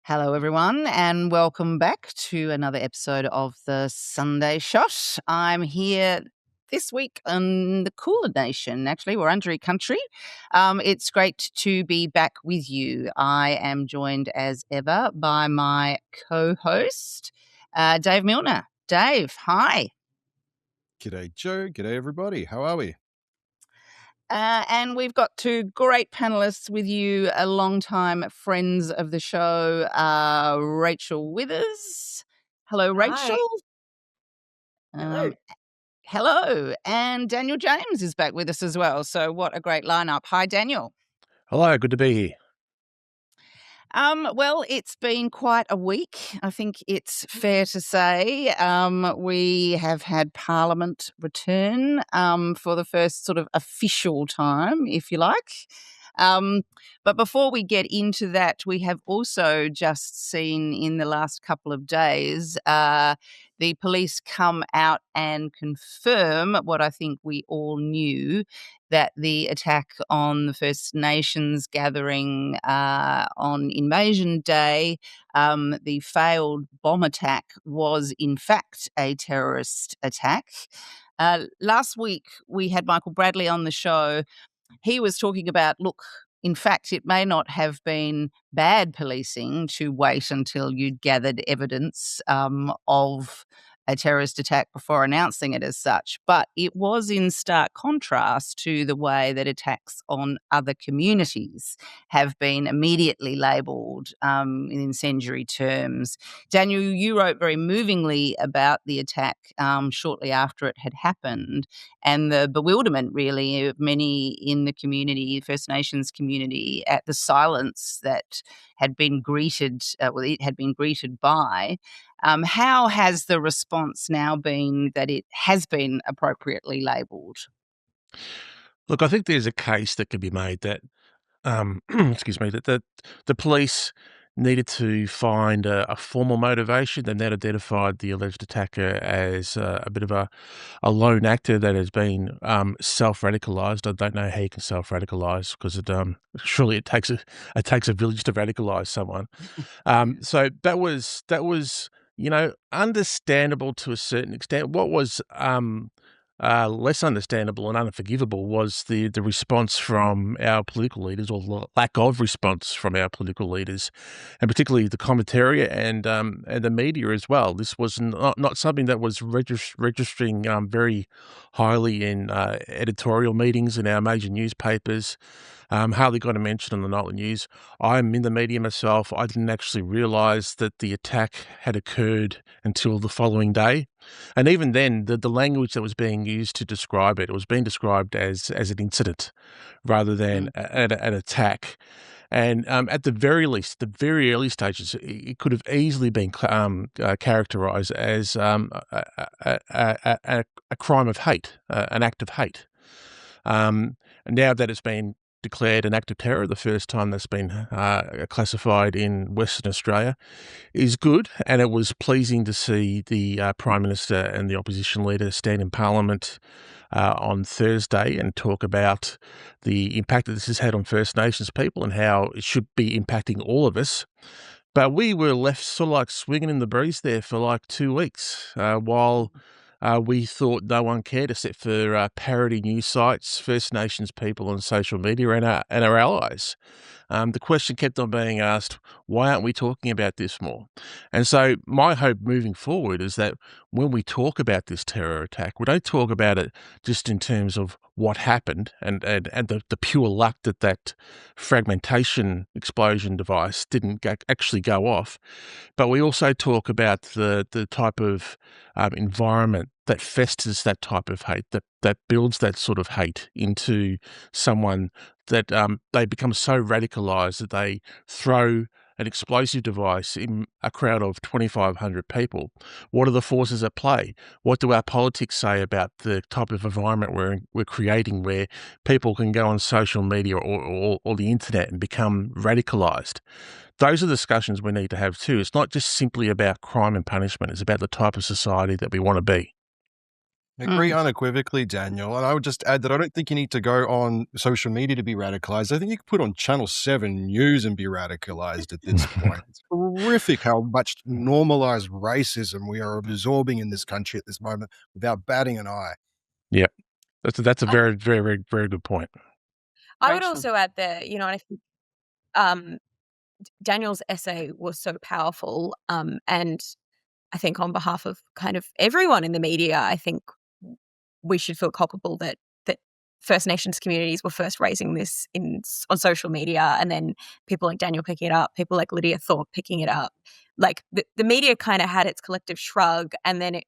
Hello, everyone, and welcome back to another episode of the Sunday Shot. I'm here this week in the cooler nation. Actually, we're under country. It's great to be back with you. I am joined as ever by my co-host, Dave Milner. Dave, hi. G'day, Joe. G'day, everybody. How are we? And we've got two great panelists with you, long-time friends of the show, Rachel Withers. Hello, Rachel. Hello. Hello. And Daniel James is back with us as well. So what a great lineup. Hi, Daniel. Hello, good to be here. Well, it's been quite a week. I think it's fair to say. We have had Parliament return for the first sort of official time, if you like. But before we get into that, we have also just seen in the last couple of days the police come out and confirm what I think we all knew, that the attack on the First Nations gathering on Invasion Day, the failed bomb attack, was in fact a terrorist attack. Last week, we had Michael Bradley on the show. He was talking about, look, in fact, it may not have been bad policing to wait until you'd gathered evidence of a terrorist attack before announcing it as such, but it was in stark contrast to the way that attacks on other communities have been immediately labelled in incendiary terms. Daniel, you wrote very movingly about the attack shortly after it had happened, and the bewilderment really of many in the community, First Nations community, at the silence that had been greeted, it had been greeted by. How has the response now been that it has been appropriately labelled? Look, I think there's a case that could be made that, excuse me, that the police needed to find a formal motivation. They've now identified the alleged attacker as a bit of a lone actor that has been self-radicalised. I don't know how you can self-radicalise because surely it takes a village to radicalise someone. So that was understandable to a certain extent. What was less understandable and unforgivable was the response from our political leaders, or lack of response from our political leaders, and particularly the commentary and the media as well. This was not something that was registering very highly in editorial meetings in our major newspapers. Hardly got a mention on the nightly news. I'm in the media myself. I didn't actually realise that the attack had occurred until the following day. And even then, the language that was being used to describe it was being described as an incident rather than an attack. And at the very least, the very early stages, it could have easily been characterised as a crime of hate, an act of hate. And now that it's been declared an act of terror, the first time that's been classified in Western Australia, is good. And it was pleasing to see the Prime Minister and the opposition leader stand in Parliament on Thursday and talk about the impact that this has had on First Nations people and how it should be impacting all of us. But we were left sort of like swinging in the breeze there for like 2 weeks while we thought no one cared except for parody news sites, First Nations people on social media and our allies. The question kept on being asked, why aren't we talking about this more? And so my hope moving forward is that when we talk about this terror attack, we don't talk about it just in terms of what happened and the pure luck that fragmentation explosion device didn't actually go off, but we also talk about the type of environment that festers that type of hate, that builds that sort of hate into someone, that they become so radicalised that they throw an explosive device in a crowd of 2,500 people. What are the forces at play? What do our politics say about the type of environment we're creating, where people can go on social media or the internet and become radicalised? Those are discussions we need to have too. It's not just simply about crime and punishment. It's about the type of society that we want to be. I agree unequivocally, Daniel. And I would just add that I don't think you need to go on social media to be radicalized. I think you could put on Channel 7 News and be radicalized at this point. It's horrific how much normalized racism we are absorbing in this country at this moment without batting an eye. Yeah, that's a very, very, very, very good point. I would Rachel? also add there, and I think Daniel's essay was so powerful, and I think on behalf of kind of everyone in the media, I think we should feel culpable that First Nations communities were first raising this on social media, and then people like Daniel picking it up, people like Lydia Thorpe picking it up. Like the media kind of had its collective shrug, and then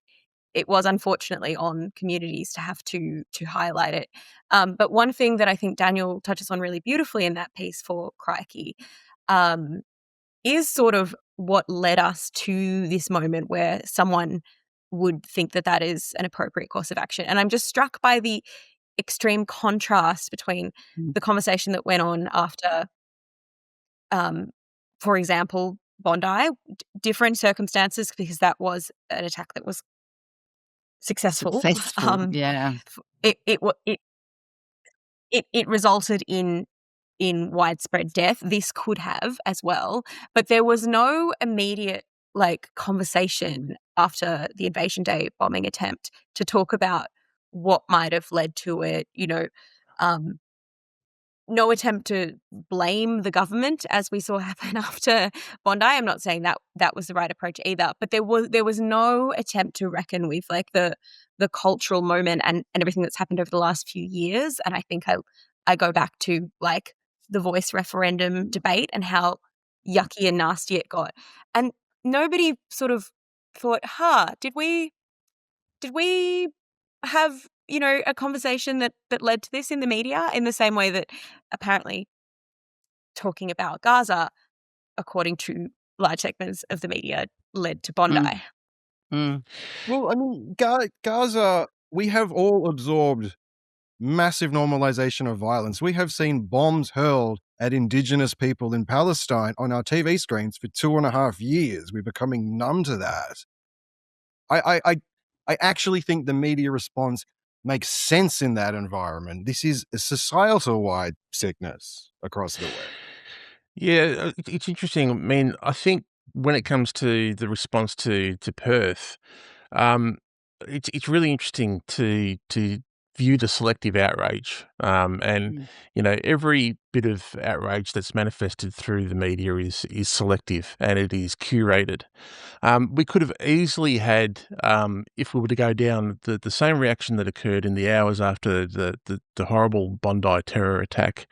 it was unfortunately on communities to have to highlight it. But one thing that I think Daniel touches on really beautifully in that piece for Crikey is sort of what led us to this moment where someone would think that is an appropriate course of action. And I'm just struck by the extreme contrast between the conversation that went on after, for example, Bondi, different circumstances, because that was an attack that was successful. Yeah. It resulted in widespread death. This could have as well, but there was no immediate conversation after the Invasion Day bombing attempt to talk about what might have led to it. No attempt to blame the government, as we saw happen after Bondi. I'm not saying that was the right approach either, but there was no attempt to reckon with the cultural moment and everything that's happened over the last few years. And I think I go back to the voice referendum debate and how yucky and nasty it got, and nobody sort of thought, did we have a conversation that led to this in the media, in the same way that apparently talking about Gaza, according to large segments of the media, led to Bondi. Well, I mean, Gaza, we have all absorbed massive normalization of violence. We have seen bombs hurled at Indigenous people in Palestine on our TV screens for 2.5 years. We're becoming numb to that. I actually think the media response makes sense in that environment. This is a societal-wide sickness across the web. Yeah, it's interesting. I mean, I think when it comes to the response to Perth, it's really interesting to view the selective outrage, and every bit of outrage that's manifested through the media is selective and it is curated. We could have easily had, if we were to go down the same reaction that occurred in the hours after the horrible Bondi terror attack,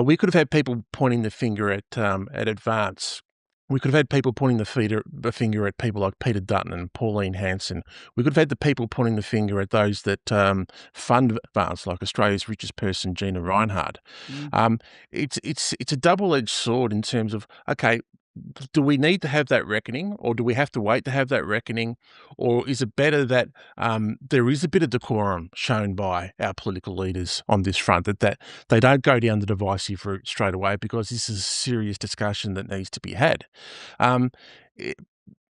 we could have had people pointing the finger at Advance. We could have had people pointing the finger at people like Peter Dutton and Pauline Hanson. We could have had the people pointing the finger at those that fund Advance, like Australia's richest person, Gina Reinhardt. It's a double-edged sword in terms of, okay, do we need to have that reckoning, or do we have to wait to have that reckoning? Or is it better that there is a bit of decorum shown by our political leaders on this front, that they don't go down the divisive route straight away, because this is a serious discussion that needs to be had?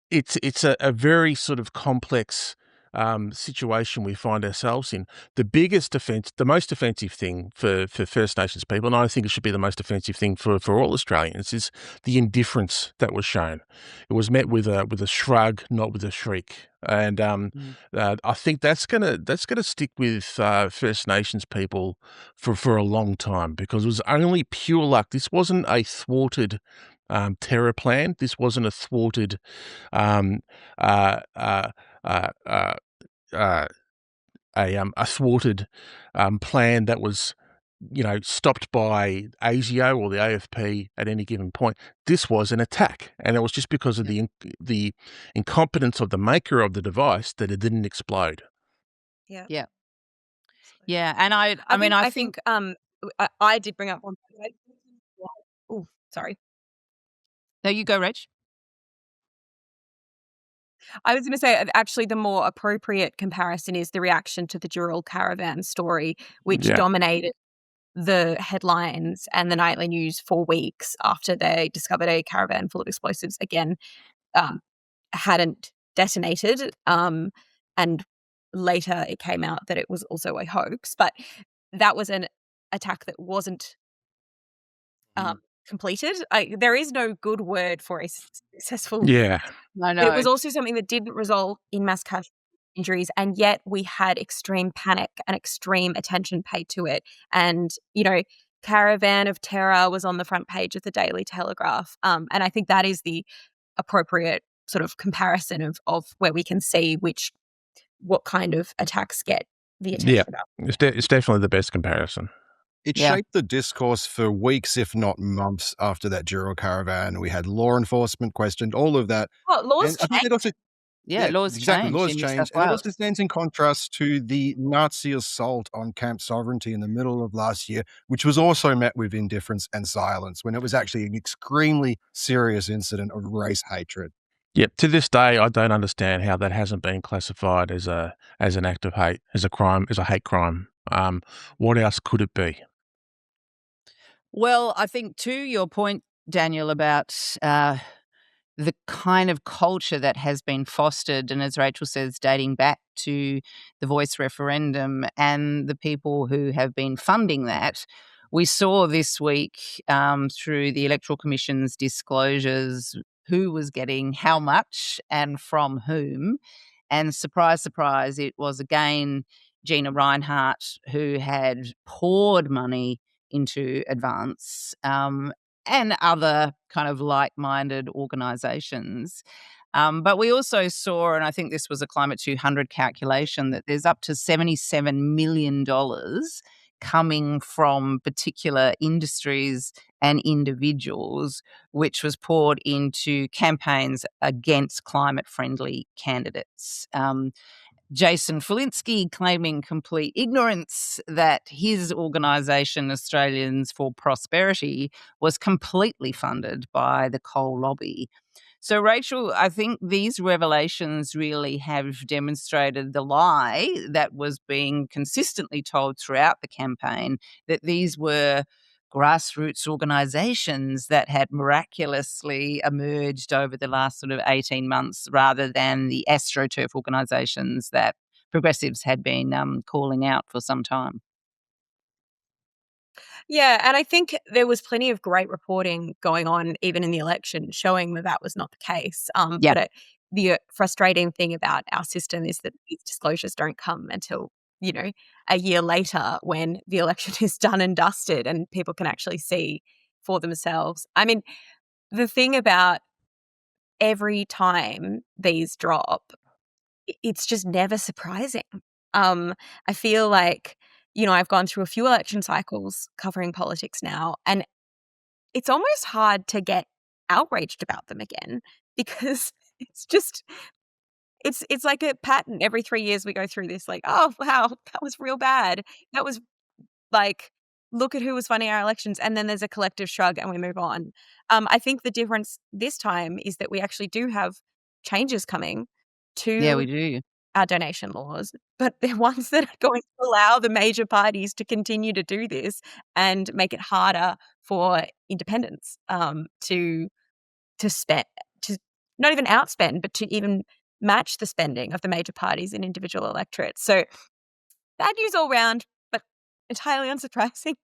It's a very sort of complex situation we find ourselves in. The most offensive thing for First Nations people, and I think it should be the most offensive thing for all Australians, is the indifference that was shown. It was met with a shrug, not with a shriek. And I think that's gonna stick with First Nations people for a long time, because it was only pure luck. This wasn't a thwarted terror plan. This wasn't a thwarted a thwarted plan that was, stopped by ASIO or the AFP at any given point. This was an attack, and it was just because of the incompetence of the maker of the device that it didn't explode. Yeah. And I think I did bring up one. Oh, sorry. No, you go, Rach. I was going to say, actually, the more appropriate comparison is the reaction to the Dural caravan story, which dominated the headlines and the nightly news for weeks after they discovered a caravan full of explosives again hadn't detonated. And later it came out that it was also a hoax. But that was an attack that wasn't completed. There is no good word for a successful. Yeah. I But it know. was also something that didn't result in mass casualty injuries, and yet we had extreme panic and extreme attention paid to it. And, Caravan of Terror was on the front page of the Daily Telegraph. And I think that is the appropriate sort of comparison of where we can see what kind of attacks get the attention Yeah. about. It's definitely the best comparison. It Yeah. shaped the discourse for weeks, if not months, after that Dural caravan. We had law enforcement questioned, all of that. Oh, laws And I think change. it also, Yeah, laws exactly, changed laws in New change. South And it also Wales. stands in contrast to the Nazi assault on Camp Sovereignty in the middle of last year, which was also met with indifference and silence when it was actually an extremely serious incident of race hatred. Yep. To this day, I don't understand how that hasn't been classified as an act of hate, as a crime, as a hate crime. What else could it be? Well, I think to your point, Daniel, about the kind of culture that has been fostered, and as Rachel says, dating back to the Voice referendum and the people who have been funding that. We saw this week through the Electoral Commission's disclosures who was getting how much and from whom. And surprise, surprise, it was again Gina Reinhart who had poured money into Advance and other kind of like-minded organisations. But we also saw, and I think this was a Climate 200 calculation, that there's up to $77 million coming from particular industries and individuals, which was poured into campaigns against climate-friendly candidates. Jason Falinski claiming complete ignorance that his organisation, Australians for Prosperity, was completely funded by the coal lobby. So, Rachel, I think these revelations really have demonstrated the lie that was being consistently told throughout the campaign, that these were grassroots organisations that had miraculously emerged over the last sort of 18 months rather than the AstroTurf organisations that progressives had been calling out for some time. Yeah, and I think there was plenty of great reporting going on even in the election showing that that was not the case. Yeah. But the frustrating thing about our system is that these disclosures don't come until, a year later when the election is done and dusted and people can actually see for themselves. I mean, the thing about every time these drop, it's just never surprising. I feel like, I've gone through a few election cycles covering politics now, and it's almost hard to get outraged about them again because it's like a pattern. Every 3 years we go through this, like, oh wow, that was real bad. That was like, look at who was funding our elections, and then there's a collective shrug and we move on. I think the difference this time is that we actually do have changes coming Yeah, we to do. our donation laws, but they're ones that are going to allow the major parties to continue to do this and make it harder for independents to spend, to not even outspend, but to even match the spending of the major parties in individual electorates. So bad news all round, but entirely Look, I think,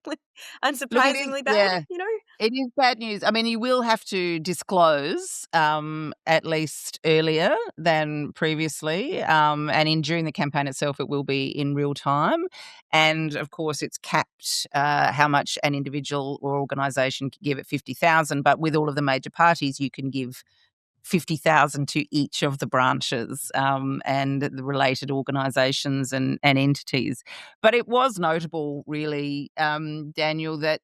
unsurprisingly bad, yeah, it is bad news. I mean, you will have to disclose at least earlier than previously, and during the campaign itself, it will be in real time. And of course, it's capped how much an individual or organisation can give at 50,000. But with all of the major parties, you can give 50,000 to each of the branches and the related organisations and entities. But it was notable, really, Daniel, that,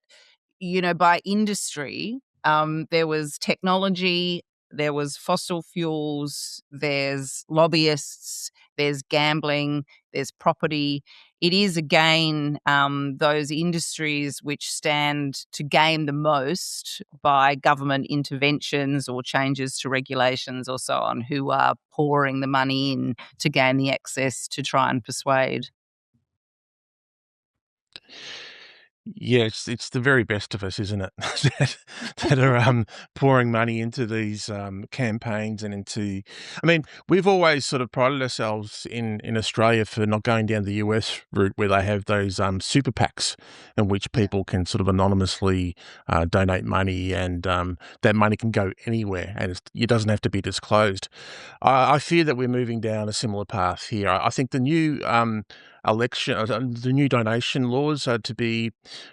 by industry, there was technology, there was fossil fuels, there's lobbyists, there's gambling, there's property. It is again those industries which stand to gain the most by government interventions or changes to regulations or so on, who are pouring the money in to gain the access to try and persuade. Yeah, it's the very best of us, isn't it? That are pouring money into these campaigns and into. I mean, we've always sort of prided ourselves in Australia for not going down the US route where they have those super PACs in which Yeah. people can sort of anonymously donate money, and that money can go anywhere and it doesn't have to be disclosed. I fear that we're moving down a similar path here. I think the new the new donation laws are to be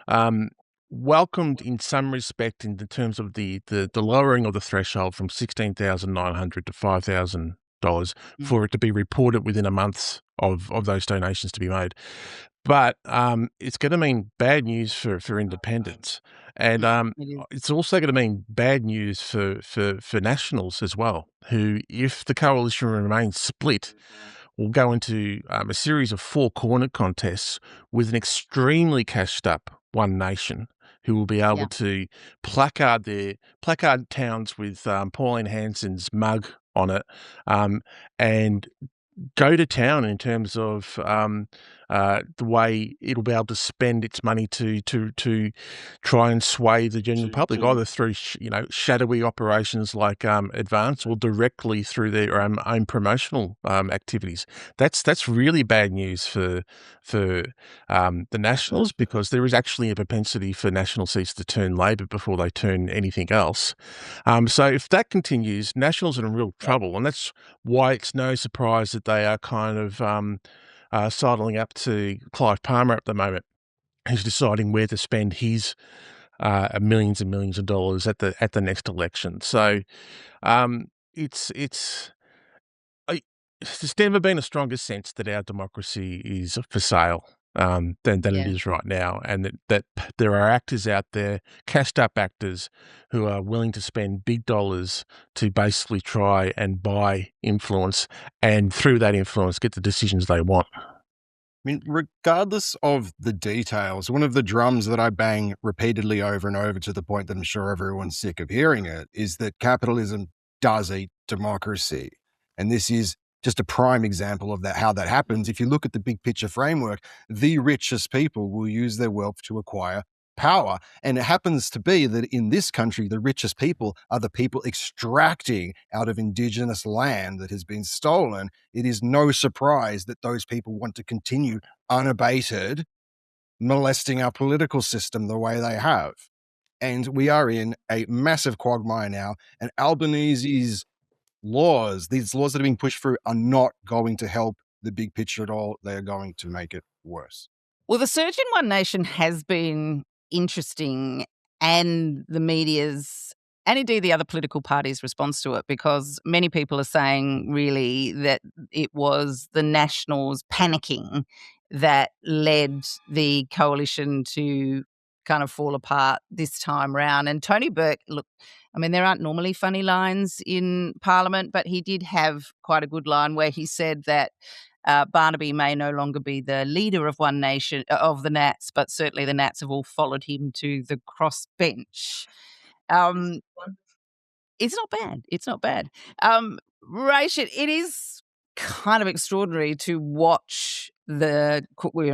um, welcomed in some respect in the terms of the lowering of the threshold from 16,900 to $5,000 Mm. for it to be reported within a month of those donations to be made. But it's going to mean bad news for independents, and It is. it's also going to mean bad news for nationals as well. Who, if the coalition remains split, will go into a series of four-corner contests with an extremely cashed up One Nation, who will be able Yeah. to placard towns with Pauline Hanson's mug on it, and go to town in terms of the way it'll be able to spend its money to try and sway the general public, either through shadowy operations like Advance, or directly through their own promotional activities. That's really bad news for the Nationals, because there is actually a propensity for national seats to turn Labor before they turn anything else. So if that continues, Nationals are in real trouble, and that's why it's no surprise that they are kind of sidling up to Clive Palmer at the moment, who's deciding where to spend his millions and millions of dollars at the next election. So it's there's never been a stronger sense that our democracy is for sale than it Yeah. is right now, and that there are actors out there, cashed up actors, who are willing to spend big dollars to basically try and buy influence, and through that influence get the decisions they want. I mean, regardless of the details, one of the drums that I bang repeatedly over and over, to the point that I'm sure everyone's sick of hearing it, is that capitalism does eat democracy. And this is just a prime example of that, how that happens. If you look at the big picture framework, the richest people will use their wealth to acquire power. And it happens to be that in this country, the richest people are the people extracting out of indigenous land that has been stolen. It is no surprise that those people want to continue unabated molesting our political system the way they have. And we are in a massive quagmire now. And Albanese's laws, these laws that are being pushed through, are not going to help the big picture at all. They are going to make it worse. Well, the surge in One Nation has been interesting, and the media's, and indeed the other political parties' response to it, because many people are saying really that it was the Nationals panicking that led the coalition to kind of fall apart this time round. And Tony Burke, look, I mean, there aren't normally funny lines in Parliament, but he did have quite a good line where he said that Barnaby may no longer be the leader of One Nation, of the Nats, but certainly the Nats have all followed him to the crossbench. Um, it's not bad. It's not bad. Rachel, it is kind of extraordinary to watch the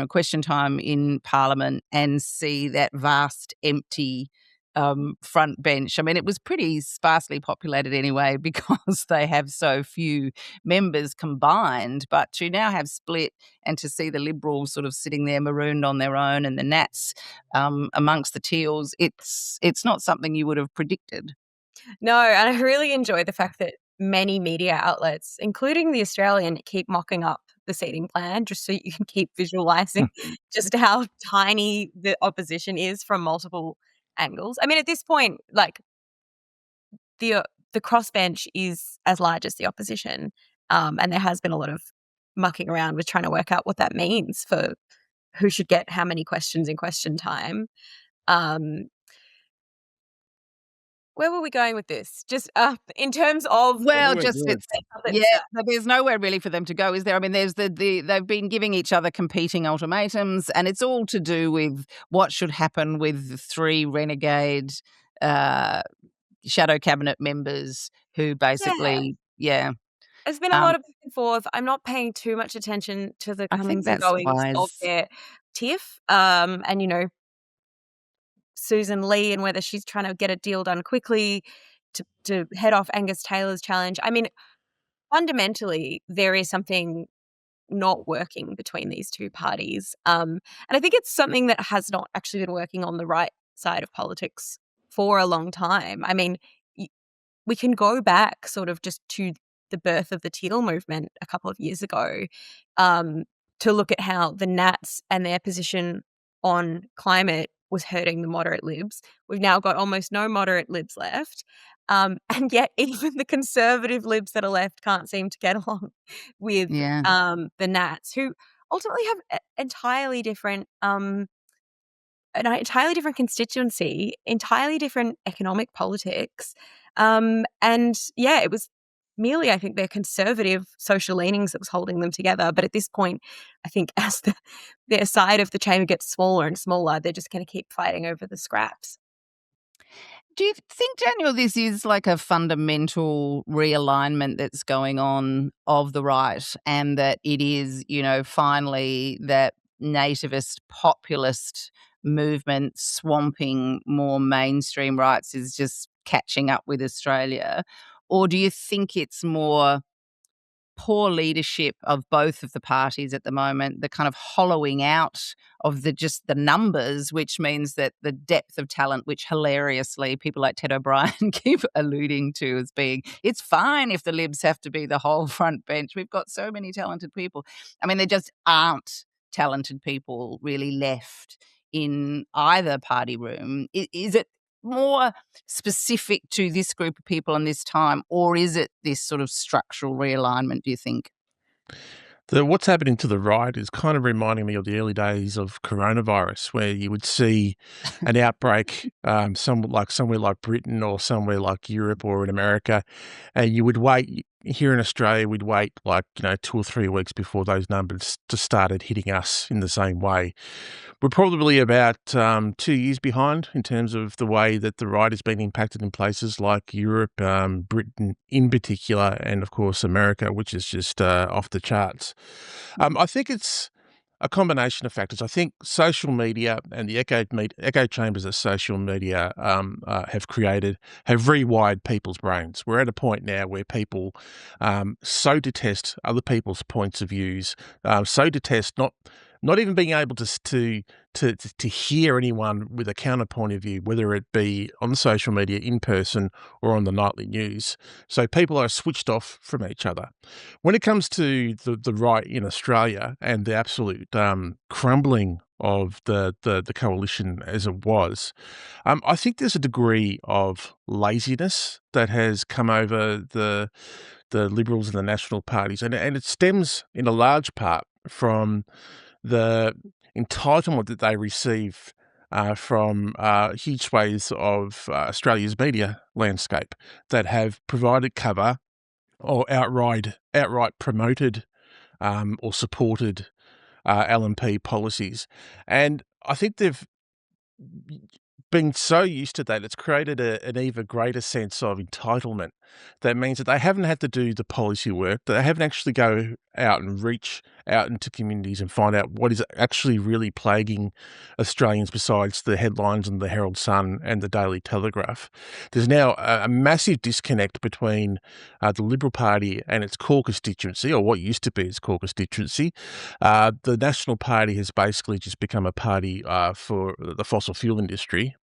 question time in Parliament and see that vast empty front bench. I mean, it was pretty sparsely populated anyway because they have so few members combined. But to now have split and to see the Liberals sort of sitting there marooned on their own and the Nats amongst the Teals, it's not something you would have predicted. No, and I really enjoy the fact that many media outlets, including The Australian, keep mocking up the seating plan just so you can keep visualizing just how tiny the opposition is from multiple angles. I mean, at this point, like the crossbench is as large as the opposition, and there has been a lot of mucking around with trying to work out what that means for who should get how many questions in question time. Um, Where were we going with this? Just in terms of Well, We're just good. it's yeah, but there's nowhere really for them to go, is there? I mean, there's the they've been giving each other competing ultimatums, and it's all to do with what should happen with the three renegade uh, shadow cabinet members who Yeah, basically, yeah. there's been a Um, lot of back and forth. I'm not paying too much attention to the I think comings and that's goings of wise. their tiff. And Susan Lee and whether she's trying to get a deal done quickly to head off Angus Taylor's challenge. I mean, fundamentally, there is something not working between these two parties. And I think it's something that has not actually been working on the right side of politics for a long time. I mean, we can go back sort of just to the birth of the Teal movement a couple of years ago to look at how the Nats and their position on climate was hurting the moderate libs. We've now got almost no moderate libs left. And yet even the conservative libs that are left can't seem to get along with the Nats, who ultimately have entirely different an entirely different constituency, entirely different economic politics. And yeah, it was merely, I think, their conservative social leanings that was holding them together. But at this point, I think as their side of the chamber gets smaller and smaller, they're just going to keep fighting over the scraps. Do you think, Daniel, this is like a fundamental realignment that's going on of the right, and that it is, finally that nativist populist movement swamping more mainstream rights is just catching up with Australia? Or do you think it's more poor leadership of both of the parties at the moment, the kind of hollowing out of the numbers, which means that the depth of talent, which hilariously people like Ted O'Brien keep alluding to as being, it's fine if the Libs have to be the whole front bench. We've got so many talented people. I mean, there just aren't talented people really left in either party room. Is it more specific to this group of people and this time, or is it this sort of structural realignment, do you think? What's happening to the right is kind of reminding me of the early days of coronavirus, where you would see an outbreak somewhere like Britain or somewhere like Europe or in America, and you would wait. Here in Australia, we'd wait 2 or 3 weeks before those numbers just started hitting us in the same way. We're probably about 2 years behind in terms of the way that the right has been impacted in places like Europe, Britain in particular, and of course America, which is just off the charts. I think it's a combination of factors. I think social media and the echo chambers that social media have created have rewired people's brains. We're at a point now where people so detest other people's points of views, so detest not even being able to hear anyone with a counterpoint of view, whether it be on social media, in person, or on the nightly news. So people are switched off from each other. When it comes to the right in Australia and the absolute crumbling of the coalition as it was, I think there's a degree of laziness that has come over the Liberals and the National parties, and it stems in a large part from the entitlement that they receive from huge swathes of Australia's media landscape that have provided cover or outright promoted or supported LNP policies. And I think they've been so used to that, it's created an even greater sense of entitlement. That means that they haven't had to do the policy work, that they haven't actually go out and reach out into communities and find out what is actually really plaguing Australians besides the headlines in the Herald Sun and the Daily Telegraph. There's now a massive disconnect between the Liberal Party and its core constituency, or what used to be its core constituency. The National Party has basically just become a party for the fossil fuel industry.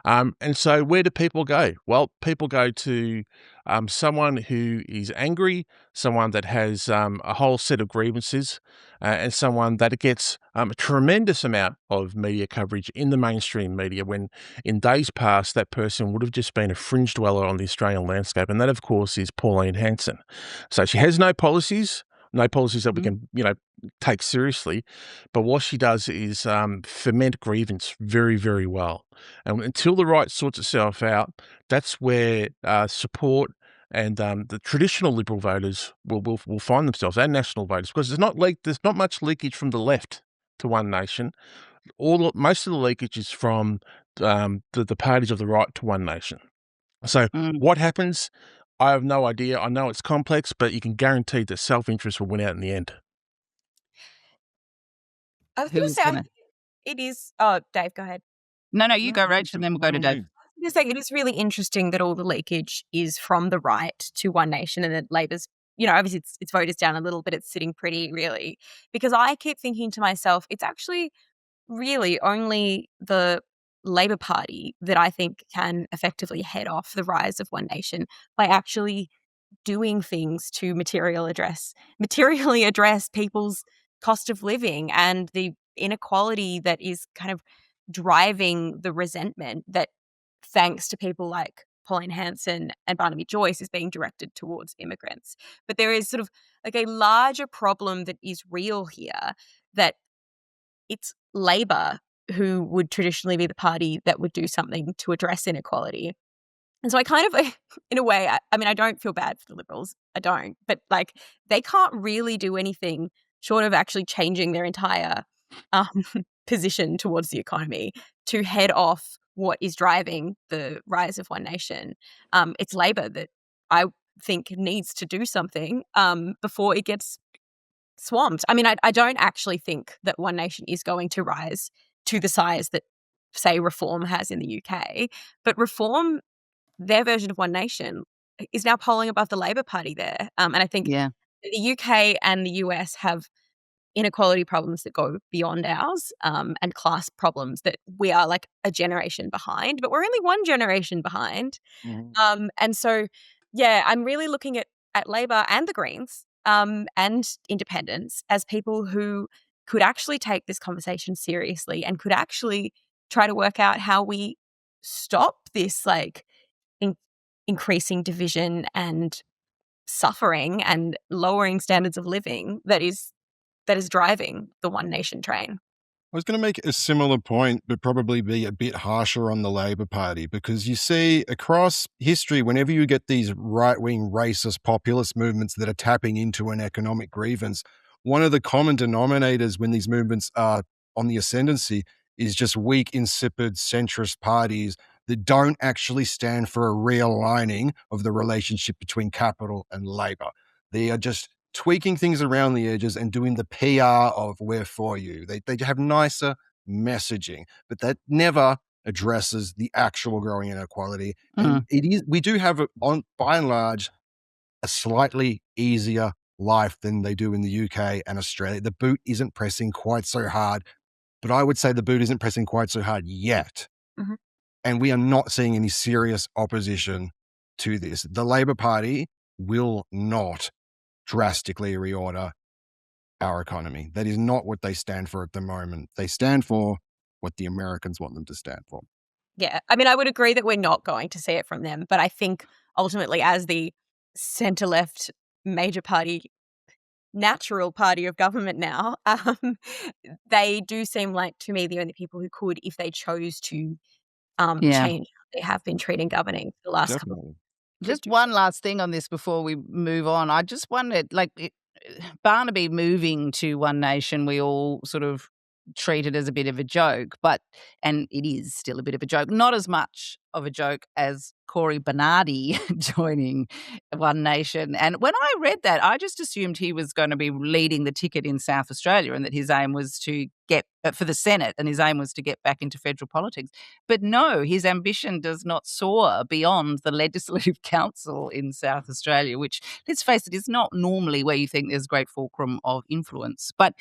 And so where do people go? Well, people go to someone who is angry, someone that has a whole set of grievances, and someone that gets a tremendous amount of media coverage in the mainstream media, when in days past that person would have just been a fringe dweller on the Australian landscape. And that, of course, is Pauline Hanson. So she has no policies that we can, take seriously. But what she does is ferment grievance very, very well. And until the right sorts itself out, that's where support and the traditional Liberal voters will find themselves, and national voters, because there's not much leakage from the left to One Nation. Most of the leakage is from the parties of the right to One Nation. So what happens? I have no idea. I know it's complex, but you can guarantee that self-interest will win out in the end. I was going to say, it is. Oh, Dave, go ahead. No, you go, Rach, and then we'll go to Dave. Just saying, it is really interesting that all the leakage is from the right to One Nation, and that Labor's, obviously its vote is down a little, but it's sitting pretty, really. Because I keep thinking to myself, it's actually really only the Labor Party that I think can effectively head off the rise of One Nation by actually doing things to materially address people's cost of living and the inequality that is kind of driving the resentment that, thanks to people like Pauline Hanson and Barnaby Joyce, is being directed towards immigrants. But there is sort of like a larger problem that is real here, that it's Labor who would traditionally be the party that would do something to address inequality. And so I kind of, in a way, I mean, I don't feel bad for the Liberals. I don't. But, like, they can't really do anything short of actually changing their entire position towards the economy to head off what is driving the rise of One Nation. It's Labor that I think needs to do something before it gets swamped. I mean, I don't actually think that One Nation is going to rise to the size that, say, Reform has in the UK. But Reform, their version of One Nation, is now polling above the Labor Party there. And I think the UK and the US have inequality problems that go beyond ours, and class problems that we are like a generation behind, but we're only one generation behind. Mm-hmm. And so, yeah, I'm really looking at Labor and the Greens and independents as people who could actually take this conversation seriously and could actually try to work out how we stop this like increasing division and suffering and lowering standards of living that is driving the One Nation train. I was going to make a similar point, but probably be a bit harsher on the Labor Party, because you see across history, whenever you get these right-wing racist populist movements that are tapping into an economic grievance, one of the common denominators when these movements are on the ascendancy is just weak, insipid, centrist parties that don't actually stand for a realigning of the relationship between capital and labor. They are just tweaking things around the edges and doing the PR of "we're for you." They have nicer messaging, but that never addresses the actual growing inequality. And we do have, by and large, a slightly easier life than they do in the UK and Australia. The boot isn't pressing quite so hard, but I would say the boot isn't pressing quite so hard yet. Mm-hmm. And we are not seeing any serious opposition to this. The Labor Party will not drastically reorder our economy. That is not what they stand for at the moment. They stand for what the Americans want them to stand for. Yeah, I mean, I would agree that we're not going to see it from them, but I think ultimately, as the centre-left major party, natural party of government now, they do seem like, to me, the only people who could, if they chose to, change how they have been treating governing for the last couple of years. Just one last thing on this before we move on. I just wondered, Barnaby moving to One Nation, we all sort of treated as a bit of a joke, and it is still a bit of a joke. Not as much of a joke as Corey Bernardi joining One Nation. And when I read that, I just assumed he was going to be leading the ticket in South Australia and that his aim was to get for the Senate and his aim was to get back into federal politics. But no, his ambition does not soar beyond the Legislative Council in South Australia, which, let's face it, is not normally where you think there's great fulcrum of influence. But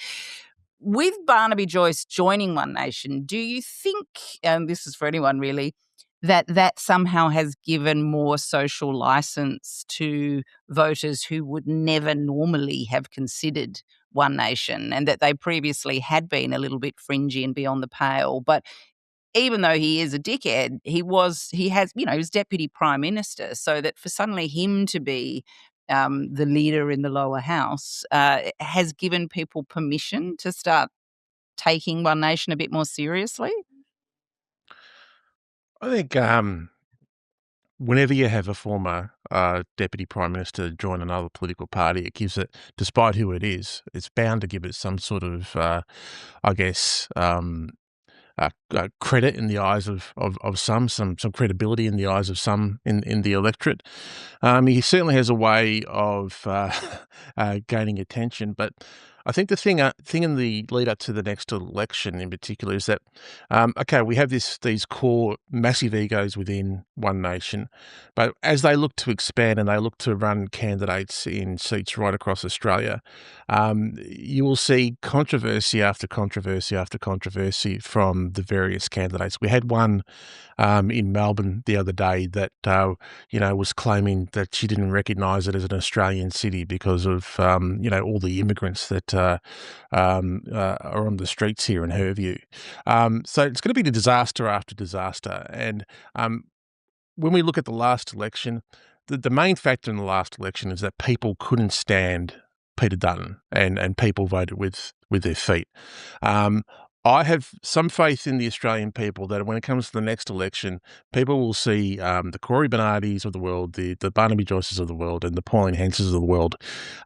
with Barnaby Joyce joining One Nation, do you think, and this is for anyone really, that somehow has given more social license to voters who would never normally have considered One Nation, and that they previously had been a little bit fringy and beyond the pale? But even though he is a dickhead, he has, he was deputy prime minister, so that for suddenly him to be the leader in the lower house has given people permission to start taking One Nation a bit more seriously? I think whenever you have a former deputy prime minister join another political party, it gives it, despite who it is, it's bound to give it some sort of, I guess, credit in the eyes of some credibility in the eyes of some in the electorate. He certainly has a way of gaining attention, but I think the thing in the lead up to the next election in particular is that, okay, we have these core massive egos within one nation, but as they look to expand and they look to run candidates in seats right across Australia, you will see controversy after controversy after controversy from the various candidates. We had one in Melbourne the other day that was claiming that she didn't recognise it as an Australian city because of all the immigrants that are on the streets here, in her view. So it's going to be the disaster after disaster, and when we look at the last election, the main factor in the last election is that people couldn't stand Peter Dutton, and people voted with their feet. I have some faith in the Australian people that when it comes to the next election, people will see the Corey Bernardis of the world, the Barnaby Joyces of the world, and the Pauline Hansons of the world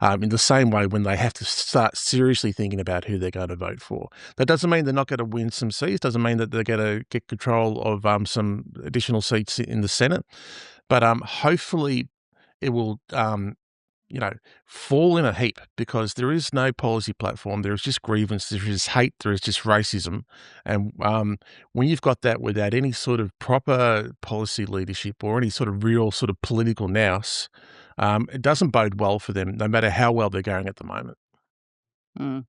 in the same way when they have to start seriously thinking about who they're going to vote for. That doesn't mean they're not going to win some seats, doesn't mean that they're going to get control of some additional seats in the Senate, but hopefully it will fall in a heap because there is no policy platform. There is just grievance. There is hate. There is just racism. And when you've got that without any sort of proper policy leadership or any sort of real sort of political nous, it doesn't bode well for them, no matter how well they're going at the moment. Mm.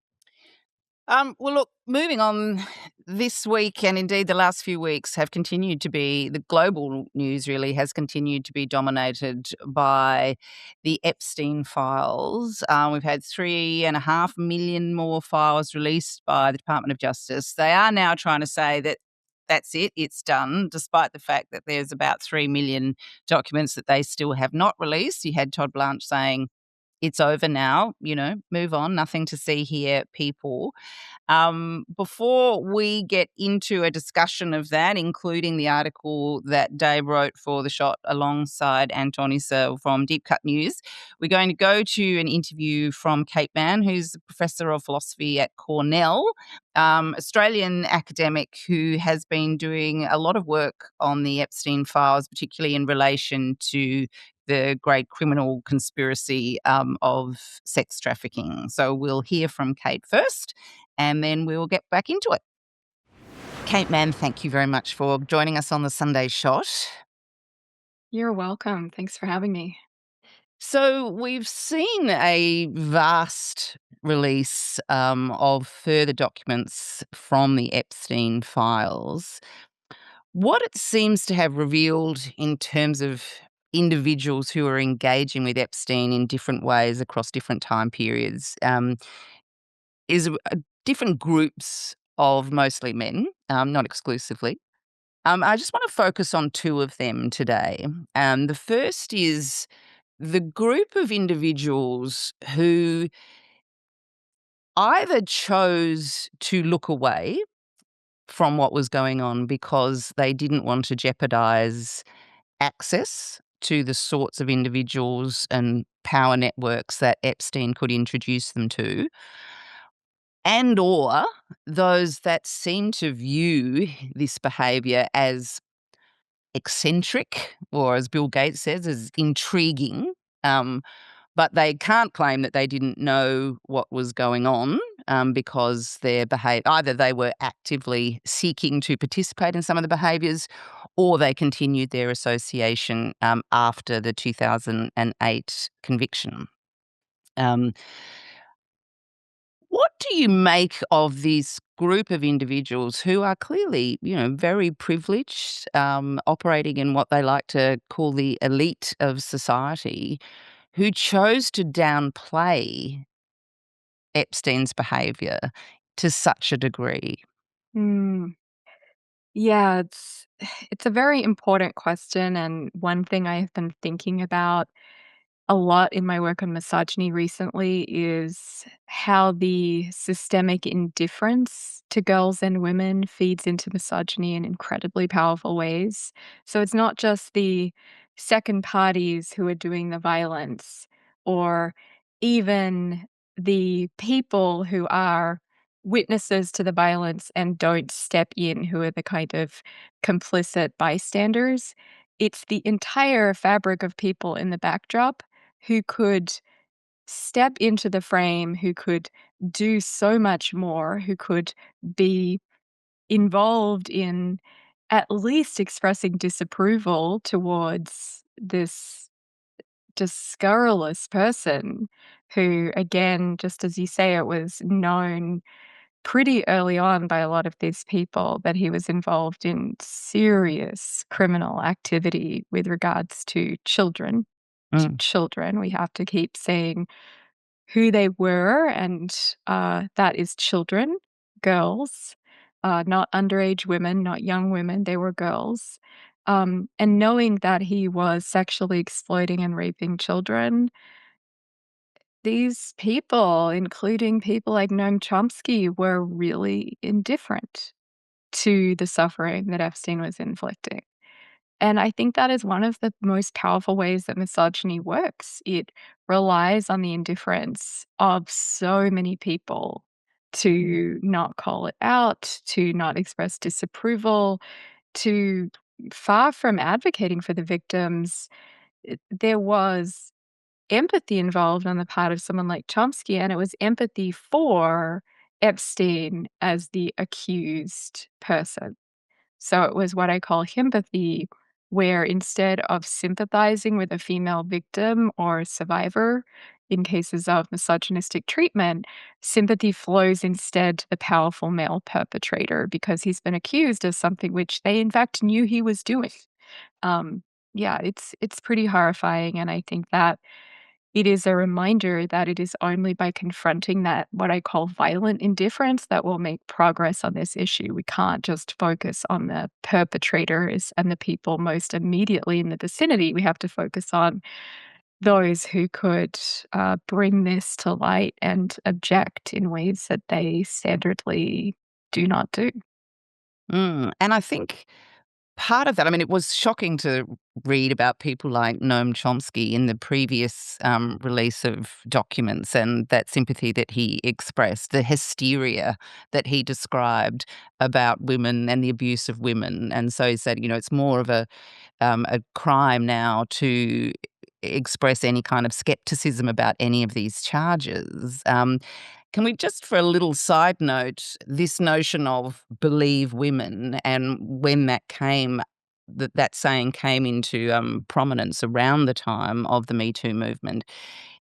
Well, look, moving on, this week and indeed the last few weeks have continued to be, the global news really has continued to be dominated by the Epstein files. We've had 3.5 million more files released by the Department of Justice. They are now trying to say that that's it, it's done, despite the fact that there's about 3 million documents that they still have not released. You had Todd Blanche saying, it's over now, move on, nothing to see here, people. Before we get into a discussion of that, including the article that Dave wrote for The Shot alongside Anton Issa from Deep Cut News, we're going to go to an interview from Kate Manne, who's a professor of philosophy at Cornell, Australian academic who has been doing a lot of work on the Epstein files, particularly in relation to the great criminal conspiracy of sex trafficking. So we'll hear from Kate first, and then we'll get back into it. Kate Manne, thank you very much for joining us on the Sunday Shot. You're welcome. Thanks for having me. So we've seen a vast release of further documents from the Epstein files. What it seems to have revealed in terms of individuals who are engaging with Epstein in different ways across different time periods is different groups of mostly men, not exclusively. I just want to focus on two of them today. The first is the group of individuals who either chose to look away from what was going on because they didn't want to jeopardize access to the sorts of individuals and power networks that Epstein could introduce them to, and or those that seem to view this behaviour as eccentric, or as Bill Gates says, as intriguing, but they can't claim that they didn't know what was going on because either they were actively seeking to participate in some of the behaviours, or they continued their association after the 2008 conviction. What do you make of this group of individuals who are clearly, very privileged, operating in what they like to call the elite of society, who chose to downplay Epstein's behaviour to such a degree? Mm, yeah, it's a very important question, and one thing I have been thinking about a lot in my work on misogyny recently is how the systemic indifference to girls and women feeds into misogyny in incredibly powerful ways. So it's not just the second parties who are doing the violence, or even the people who are witnesses to the violence and don't step in, who are the kind of complicit bystanders. It's the entire fabric of people in the backdrop who could step into the frame, who could do so much more, who could be involved in at least expressing disapproval towards this just scurrilous person who, again, just as you say, it was known pretty early on by a lot of these people that he was involved in serious criminal activity with regards to children. To Mm. children, we have to keep saying who they were, and that is children, girls, not underage women, not young women, they were girls. And knowing that he was sexually exploiting and raping children, these people, including people like Noam Chomsky, were really indifferent to the suffering that Epstein was inflicting. And I think that is one of the most powerful ways that misogyny works. It relies on the indifference of so many people to not call it out, to not express disapproval, to far from advocating for the victims. There was empathy involved on the part of someone like Chomsky, and it was empathy for Epstein as the accused person. So it was what I call himpathy, where instead of sympathizing with a female victim or survivor in cases of misogynistic treatment, sympathy flows instead to the powerful male perpetrator because he's been accused of something which they in fact knew he was doing. Um, yeah, it's pretty horrifying, and I think that it is a reminder that it is only by confronting that, what I call violent indifference, that will make progress on this issue. We can't just focus on the perpetrators and the people most immediately in the vicinity. We have to focus on those who could bring this to light and object in ways that they standardly do not do. And I think part of that, I mean, it was shocking to read about people like Noam Chomsky in the previous release of documents and that sympathy that he expressed, the hysteria that he described about women and the abuse of women. And so he said, it's more of a crime now to express any kind of skepticism about any of these charges. Can we just, for a little side note, this notion of believe women and when that came, that saying came into prominence around the time of the Me Too movement.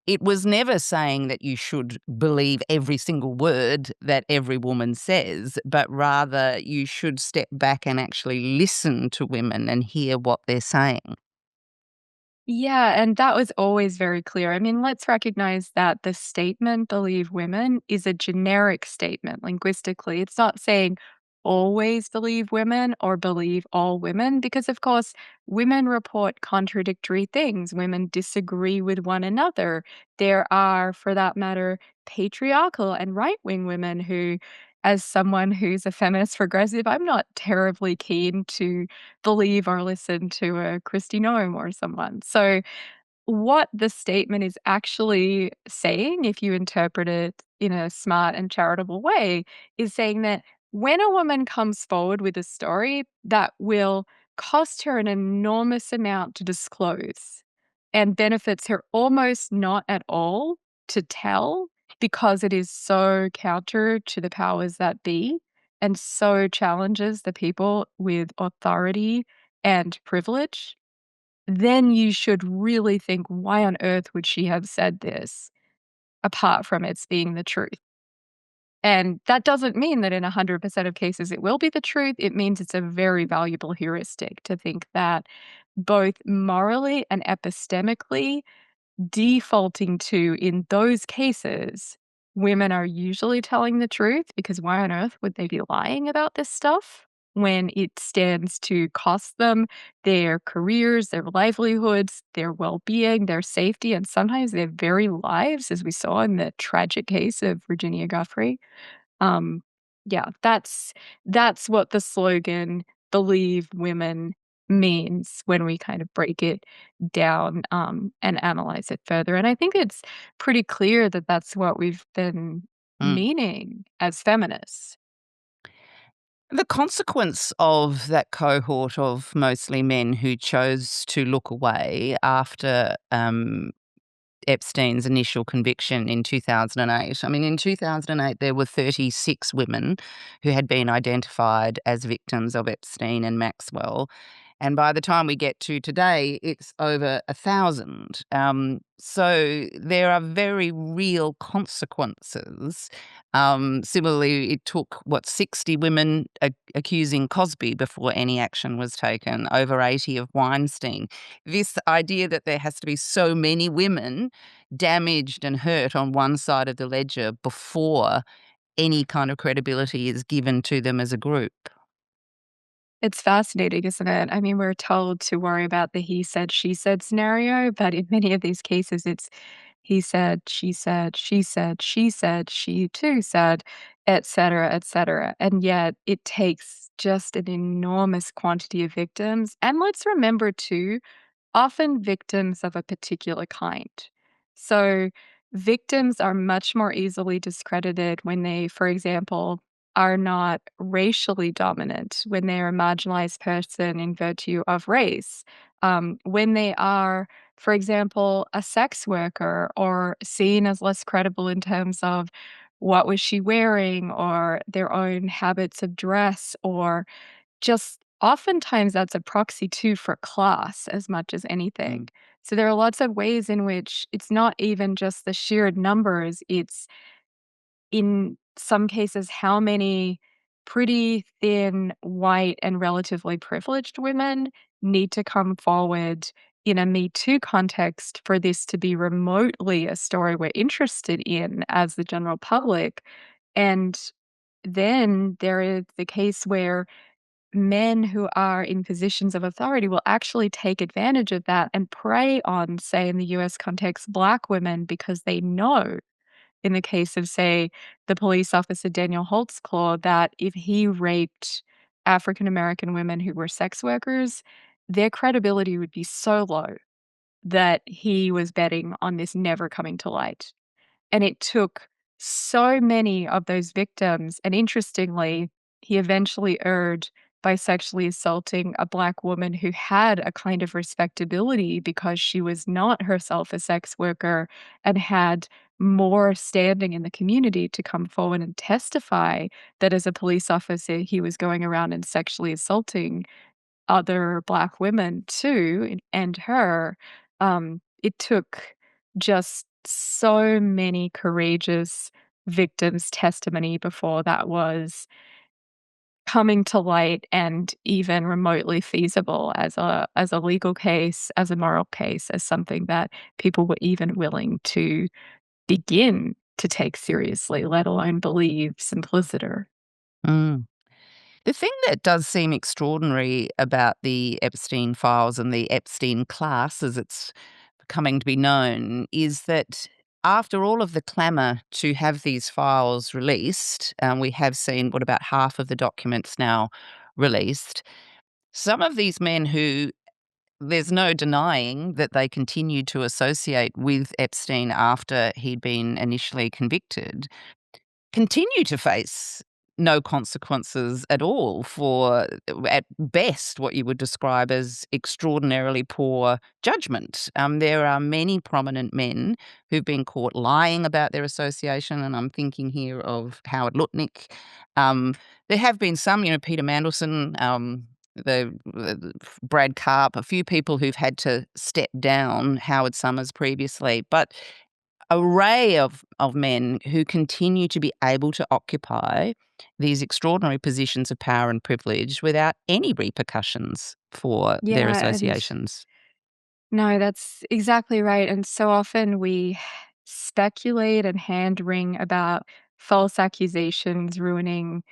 It was never saying that you should believe every single word that every woman says, but rather you should step back and actually listen to women and hear what they're saying. Yeah, and that was always very clear. I mean, let's recognize that the statement "believe women" is a generic statement linguistically. It's not saying always believe women or believe all women, because, of course, women report contradictory things. Women disagree with one another. There are, for that matter, patriarchal and right wing women who, as someone who's a feminist progressive, I'm not terribly keen to believe or listen to a Kristi Noem or someone. So what the statement is actually saying, if you interpret it in a smart and charitable way, is saying that when a woman comes forward with a story that will cost her an enormous amount to disclose and benefits her almost not at all to tell because it is so counter to the powers that be and so challenges the people with authority and privilege, then you should really think, why on earth would she have said this apart from it's being the truth? And that doesn't mean that in 100% of cases it will be the truth. It means it's a very valuable heuristic to think that both morally and epistemically, defaulting to, in those cases, women are usually telling the truth, because why on earth would they be lying about this stuff when it stands to cost them their careers, their livelihoods, their well-being, their safety, and sometimes their very lives, as we saw in the tragic case of Virginia Guthrie. Um, yeah, that's what the slogan "Believe Women" means when we kind of break it down, and analyze it further. And I think it's pretty clear that that's what we've been Mm. meaning as feminists. The consequence of that cohort of mostly men who chose to look away after Epstein's initial conviction in 2008. I mean, in 2008, there were 36 women who had been identified as victims of Epstein and Maxwell. And by the time we get to today, it's over 1,000. So there are very real consequences. Similarly, it took, 60 women accusing Cosby before any action was taken, over 80 of Weinstein. This idea that there has to be so many women damaged and hurt on one side of the ledger before any kind of credibility is given to them as a group. It's fascinating, isn't it? I mean, we're told to worry about the he said, she said scenario, but in many of these cases, it's he said, she said, she said, she said, she too said, et cetera, et cetera. And yet it takes just an enormous quantity of victims. And let's remember too, often victims of a particular kind. So, victims are much more easily discredited when they, for example, are not racially dominant, when they are a marginalized person in virtue of race, when they are, for example, a sex worker or seen as less credible in terms of what was she wearing or their own habits of dress or just oftentimes that's a proxy too for class as much as anything. Mm. So there are lots of ways in which it's not even just the sheer numbers, it's in some cases how many pretty thin, white, and relatively privileged women need to come forward in a Me Too context for this to be remotely a story we're interested in as the general public. And then there is the case where men who are in positions of authority will actually take advantage of that and prey on, say, in the US context, Black women because they know, in the case of, say, the police officer Daniel Holtzclaw, that if he raped African American women who were sex workers, their credibility would be so low that he was betting on this never coming to light. And it took so many of those victims, and interestingly, he eventually erred by sexually assaulting a Black woman who had a kind of respectability because she was not herself a sex worker and had more standing in the community to come forward and testify that as a police officer, he was going around and sexually assaulting other Black women too, and her. It took just so many courageous victims' testimony before that was coming to light and even remotely feasible as a legal case, as a moral case, as something that people were even willing to begin to take seriously, let alone believe simpliciter. Mm. The thing that does seem extraordinary about the Epstein files and the Epstein class, as it's coming to be known, is that after all of the clamour to have these files released, we have seen about half of the documents now released. Some of these men who there's no denying that they continued to associate with Epstein after he'd been initially convicted, continue to face no consequences at all for, at best, what you would describe as extraordinarily poor judgment. There are many prominent men who've been caught lying about their association, and I'm thinking here of Howard Lutnick. There have been some, Peter Mandelson, the Brad Karp, a few people who've had to step down, Howard Summers previously, but array of men who continue to be able to occupy these extraordinary positions of power and privilege without any repercussions for their Yeah, and associations. no, that's exactly right, and so often we speculate and hand-wring about false accusations ruining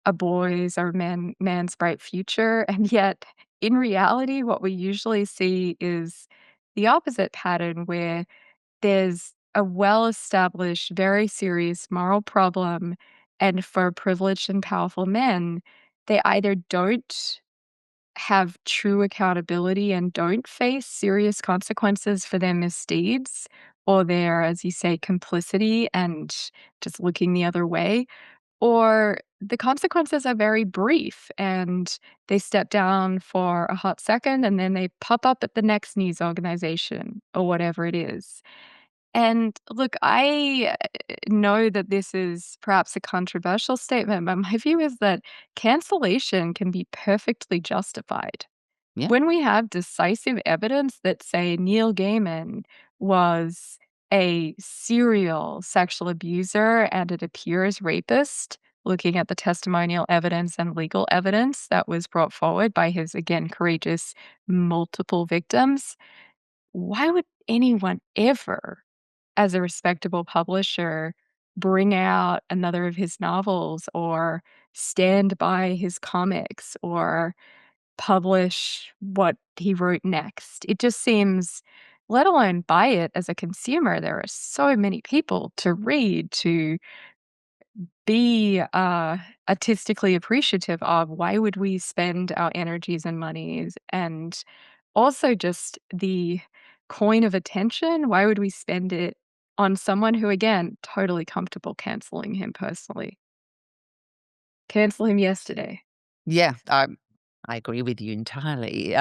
a boy's or man's bright future, and yet, in reality, what we usually see is the opposite pattern where there's a well-established, very serious moral problem, and for privileged and powerful men, they either don't have true accountability and don't face serious consequences for their misdeeds or their, as you say, complicity and just looking the other way, or the consequences are very brief and they step down for a hot second and then they pop up at the next news organization or whatever it is. And look, I know that this is perhaps a controversial statement, but my view is that cancellation can be perfectly justified. Yeah. When we have decisive evidence that, say, Neil Gaiman was a serial sexual abuser and it appears rapist, looking at the testimonial evidence and legal evidence that was brought forward by his, again, courageous multiple victims, why would anyone ever, as a respectable publisher, bring out another of his novels or stand by his comics or publish what he wrote next? It just seems, let alone buy it as a consumer, there are so many people to read, to be artistically appreciative of. Why would we spend our energies and monies, and also just the coin of attention, why would we spend it on someone who, again, totally comfortable canceling him personally? Cancel him yesterday. Yeah, I agree with you entirely.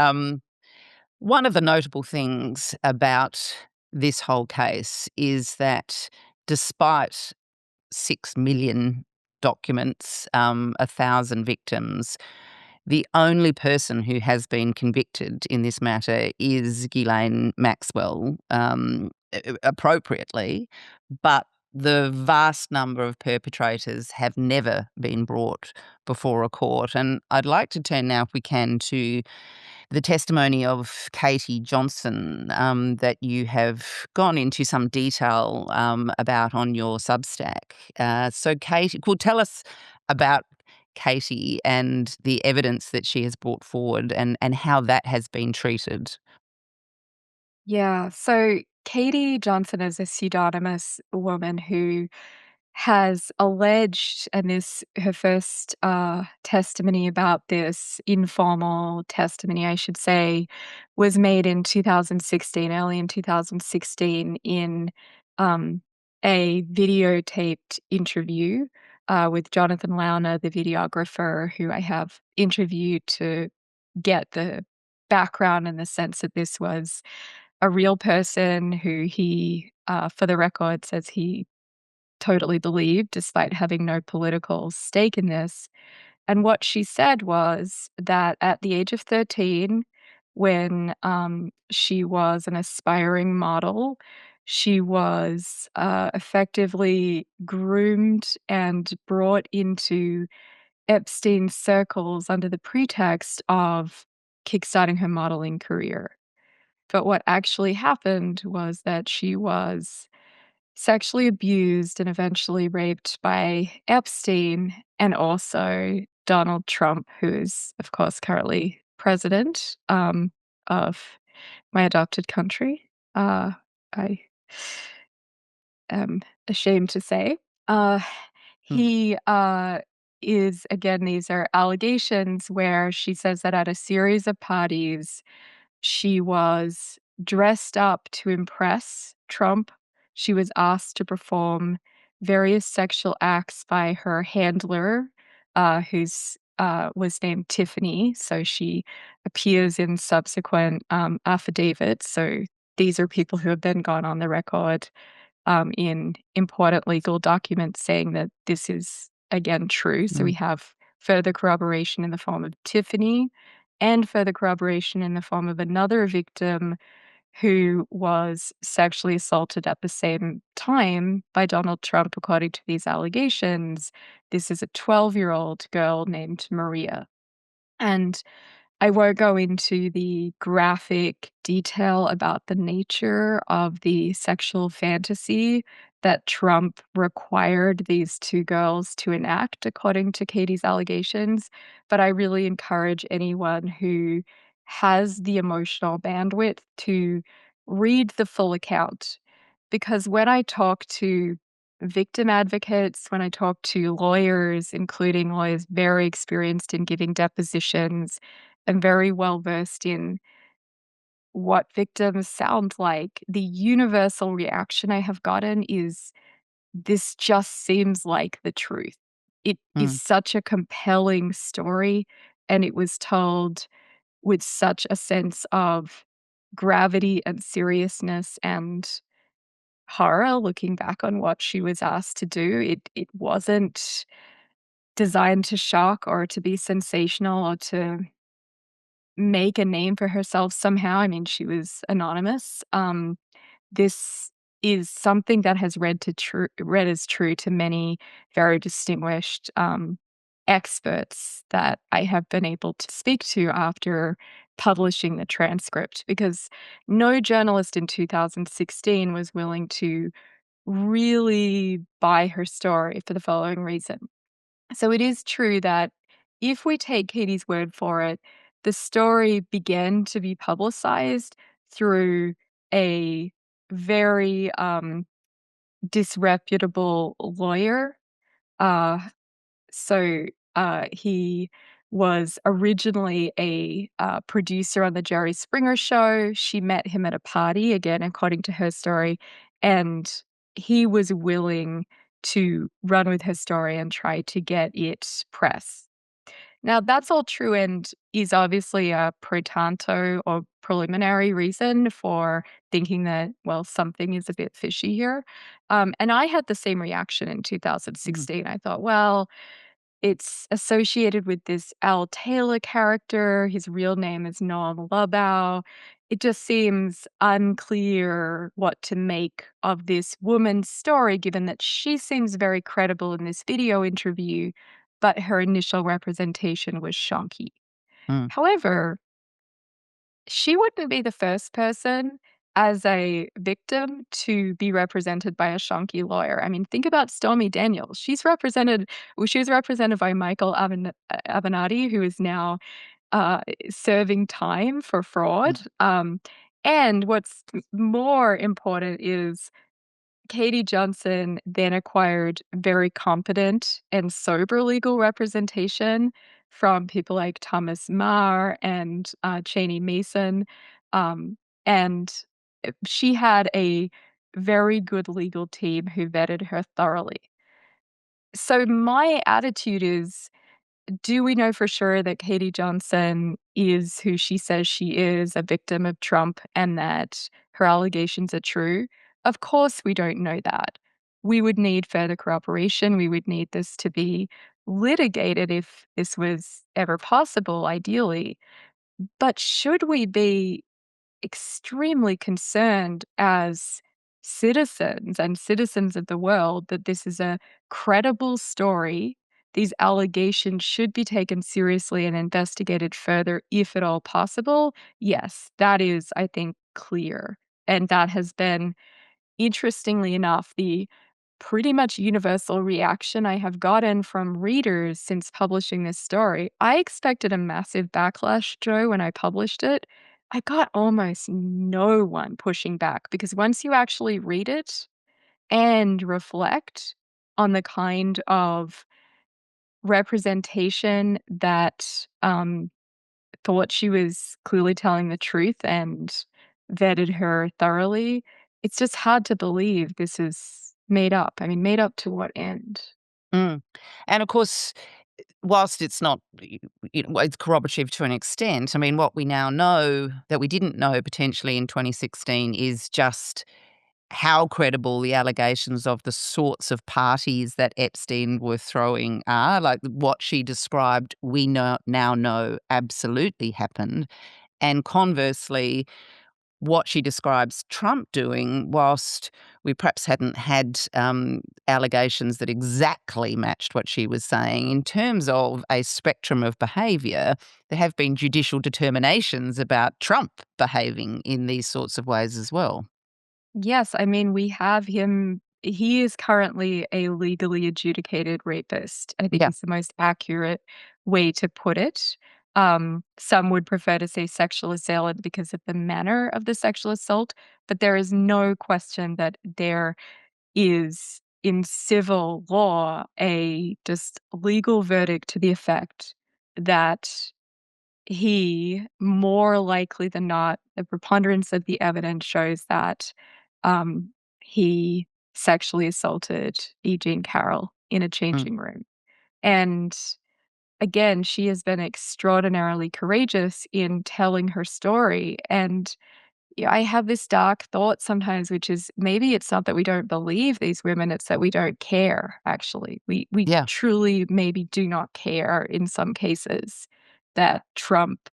One of the notable things about this whole case is that despite 6 million documents, 1,000 victims, the only person who has been convicted in this matter is Ghislaine Maxwell, appropriately, but the vast number of perpetrators have never been brought before a court. And I'd like to turn now, if we can, to the testimony of Katie Johnson, that you have gone into some detail about on your Substack. So, Katie, well, tell us about Katie and the evidence that she has brought forward, and how that has been treated. Yeah, so Katie Johnson is a pseudonymous woman who has alleged, and this her first testimony about this informal testimony, I should say, was made in 2016, early in 2016, in um, a videotaped interview with Jonathan Launer, the videographer, who I have interviewed to get the background in the sense that this was a real person who he, for the record, says he totally believed despite having no political stake in this. And what she said was that at the age of 13, when she was an aspiring model, she was effectively groomed and brought into Epstein's circles under the pretext of kickstarting her modeling career. But what actually happened was that she was sexually abused and eventually raped by Epstein and also Donald Trump, who is, of course, currently president of my adopted country. I am ashamed to say. Uh, Mm. he is, again, these are allegations where she says that at a series of parties, she was dressed up to impress Trump. She was asked to perform various sexual acts by her handler, who's was named Tiffany. So she appears in subsequent affidavits. So these are people who have then gone on the record in important legal documents saying that this is, again, true. So we Mm. have further corroboration in the form of Tiffany and further corroboration in the form of another victim who was sexually assaulted at the same time by Donald Trump, according to these allegations. This is a 12-year-old girl named Maria. And I won't go into the graphic detail about the nature of the sexual fantasy that Trump required these two girls to enact, according to Katie's allegations, but I really encourage anyone who has the emotional bandwidth to read the full account. Because when I talk to victim advocates, when I talk to lawyers, including lawyers very experienced in giving depositions, and very well versed in what victims sound like, the universal reaction I have gotten is, "This just seems like the truth." It is Mm. such a compelling story, and it was told with such a sense of gravity and seriousness and horror looking back on what she was asked to do. It wasn't designed to shock or to be sensational or to make a name for herself somehow. I mean, she was anonymous. This is something that has read as true to many very distinguished experts that I have been able to speak to after publishing the transcript, because no journalist in 2016 was willing to really buy her story for the following reason. So it is true that if we take Katie's word for it, the story began to be publicized through a very disreputable lawyer. Uh, so he was originally a producer on the Jerry Springer show. She met him at a party, again, according to her story, and he was willing to run with her story and try to get it press. Now, that's all true and is obviously a pro tanto or preliminary reason for thinking that, well, something is a bit fishy here. And I had the same reaction in Mm. 2016. I thought, well, it's associated with this Al Taylor character. His real name is Noam Lubow. It just seems unclear what to make of this woman's story, given that she seems very credible in this video interview, but her initial representation was shonky. Mm. However, she wouldn't be the first person as a victim to be represented by a shonky lawyer. I mean, think about Stormy Daniels. She was represented by Michael Avenatti, who is now serving time for fraud. Mm. And what's more important is Katie Johnson then acquired very competent and sober legal representation from people like Thomas Marr and Cheney Mason. Um, and she had a very good legal team who vetted her thoroughly. So my attitude is, do we know for sure that Katie Johnson is who she says she is, a victim of Trump, and that her allegations are true? Of course, we don't know that. We would need further corroboration. We would need this to be litigated if this was ever possible, ideally. But should we be extremely concerned as citizens and citizens of the world that this is a credible story? These allegations should be taken seriously and investigated further, if at all possible. Yes, that is, I think, clear. And that has been, interestingly enough, the pretty much universal reaction I have gotten from readers since publishing this story. I expected a massive backlash, Joe, when I published it. I got almost no one pushing back, because once you actually read it and reflect on the kind of representation that thought she was clearly telling the truth and vetted her thoroughly, it's just hard to believe this is made up. I mean, made up to what end? Mm. And of course, whilst it's not, it's corroborative to an extent. I mean, what we now know that we didn't know potentially in 2016 is just how credible the allegations of the sorts of parties that Epstein were throwing are. Like what she described, we now know absolutely happened. And conversely, what she describes Trump doing, whilst we perhaps hadn't had allegations that exactly matched what she was saying, in terms of a spectrum of behaviour, there have been judicial determinations about Trump behaving in these sorts of ways as well. Yes, I mean, we have him. He is currently a legally adjudicated rapist, I think Yeah. is the most accurate way to put it. Some would prefer to say sexual assailant because of the manner of the sexual assault, but there is no question that there is, in civil law, a just legal verdict to the effect that he, more likely than not, the preponderance of the evidence shows that he sexually assaulted E. Jean Carroll in a Mm. changing room. And again, she has been extraordinarily courageous in telling her story. And I have this dark thought sometimes, which is maybe it's not that we don't believe these women, it's that we don't care, actually. We Yeah. truly maybe do not care in some cases that Trump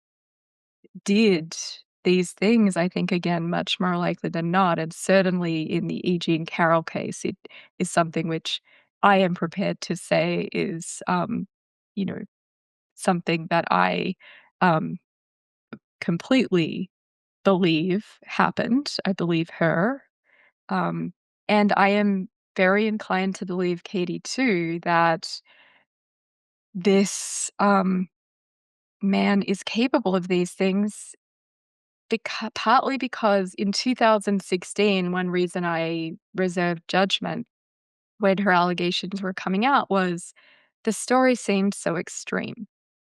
did these things. I think, again, much more likely than not, and certainly in the E.G. and Carroll case, it is something which I am prepared to say is, you know, something that I, um, completely believe happened. I believe her. Um, and I am very inclined to believe Katie too, that this, man is capable of these things partly because in 2016, one reason I reserved judgment when her allegations were coming out was the story seemed so extreme.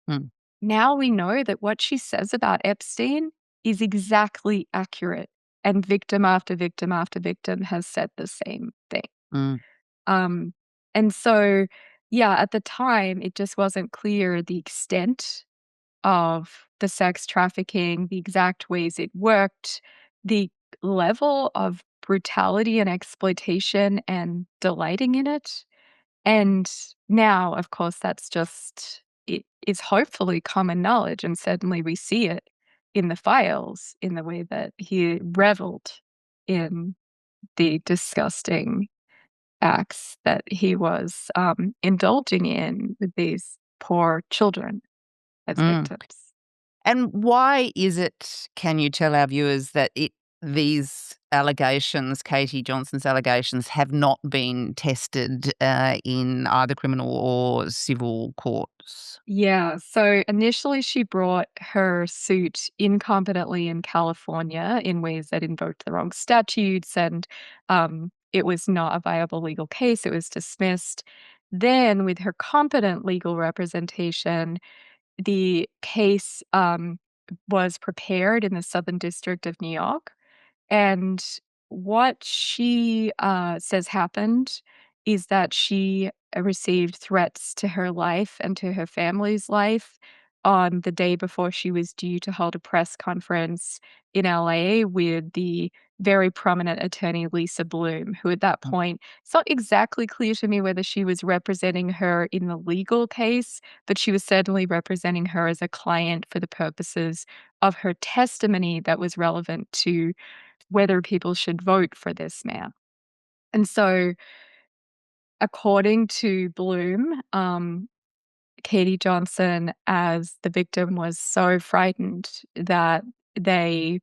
Mm. Now we know that what she says about Epstein is exactly accurate, and victim after victim after victim has said the same thing. Mm. Um, and so, yeah, at the time, it just wasn't clear the extent of the sex trafficking, the exact ways it worked, the level of brutality and exploitation and delighting in it. And now, of course, that's just it is hopefully common knowledge, and certainly we see it in the files in the way that he reveled in the disgusting acts that he was, indulging in with these poor children as Mm. victims. And why is it, can you tell our viewers, that these allegations, Katie Johnson's allegations, have not been tested in either criminal or civil courts? Yeah, so initially she brought her suit incompetently in California in ways that invoked the wrong statutes, and it was not a viable legal case. It was dismissed. Then, with her competent legal representation, the case was prepared in the Southern District of New York. And what she says happened is that she received threats to her life and to her family's life on the day before she was due to hold a press conference in LA with the very prominent attorney Lisa Bloom, who at that Mm. point, it's not exactly clear to me whether she was representing her in the legal case, but she was certainly representing her as a client for the purposes of her testimony that was relevant to whether people should vote for this man. And so, according to Bloom, Katie Johnson, as the victim, was so frightened that they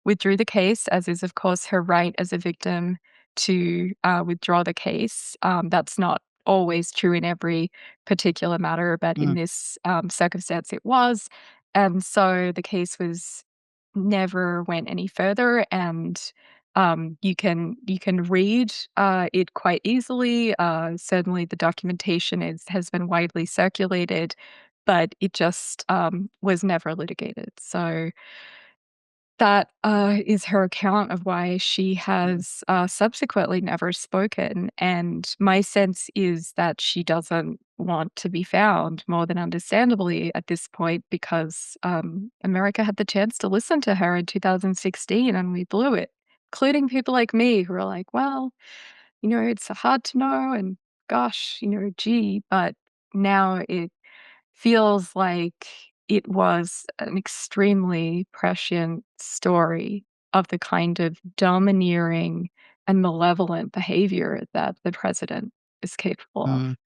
withdrew the case, as is, of course, her right as a victim to withdraw the case. That's not always true in every particular matter, but in Mm. this circumstance, it was. And so the case was never went any further, and you can read it quite easily. Certainly, the documentation has been widely circulated, but it just was never litigated. So that is her account of why she has subsequently never spoken. And my sense is that she doesn't want to be found, more than understandably at this point, because America had the chance to listen to her in 2016 and we blew it, including people like me who are like, well, it's hard to know. And gosh, gee, but now it feels like it was an extremely prescient story of the kind of domineering and malevolent behavior that the president is capable of. Mm.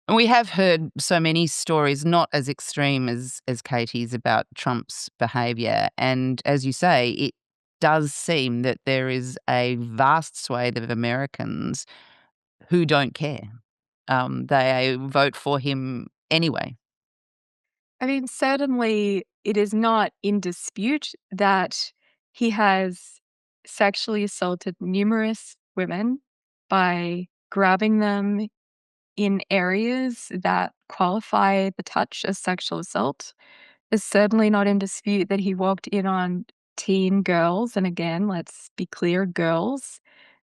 And we have heard so many stories, not as extreme as Katie's, about Trump's behaviour. And as you say, it does seem that there is a vast swathe of Americans who don't care. They vote for him anyway. I mean, certainly it is not in dispute that he has sexually assaulted numerous women by grabbing them in areas that qualify the touch as sexual assault. It's certainly not in dispute that he walked in on teen girls, and again, let's be clear, girls,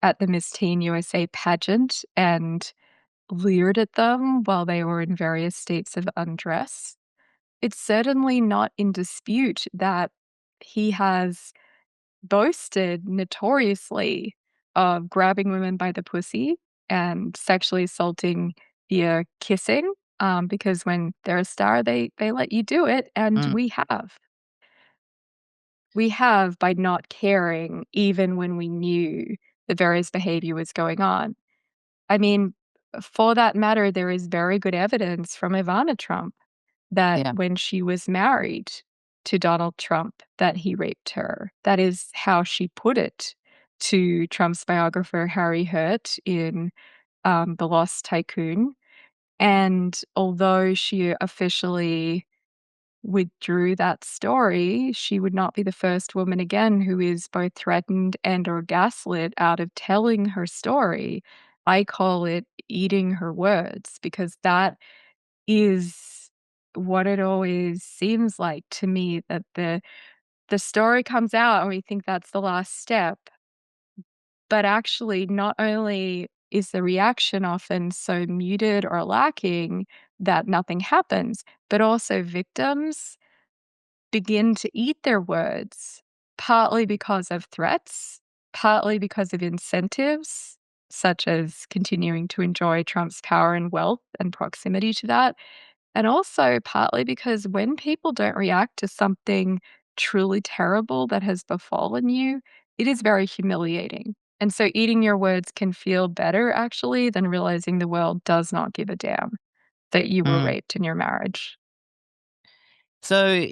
at the Miss Teen USA pageant and leered at them while they were in various states of undress. It's certainly not in dispute that he has boasted notoriously of grabbing women by the pussy and sexually assaulting via kissing, because when they're a star, they let you do it, and Mm. we have. We have by not caring even when we knew the various behavior was going on. I mean, for that matter, there is very good evidence from Ivana Trump that Yeah. when she was married to Donald Trump, that he raped her. That is how she put it to Trump's biographer, Harry Hurt, in The Lost Tycoon. And although she officially withdrew that story, she would not be the first woman again who is both threatened and or gaslit out of telling her story. I call it eating her words, because that is what it always seems like to me, that the story comes out and we think that's the last step, but actually not only is the reaction often so muted or lacking that nothing happens, but also victims begin to eat their words, partly because of threats, partly because of incentives, such as continuing to enjoy Trump's power and wealth and proximity to that, and also partly because when people don't react to something truly terrible that has befallen you, it is very humiliating. And so eating your words can feel better actually than realizing the world does not give a damn that you were Mm. raped in your marriage. So,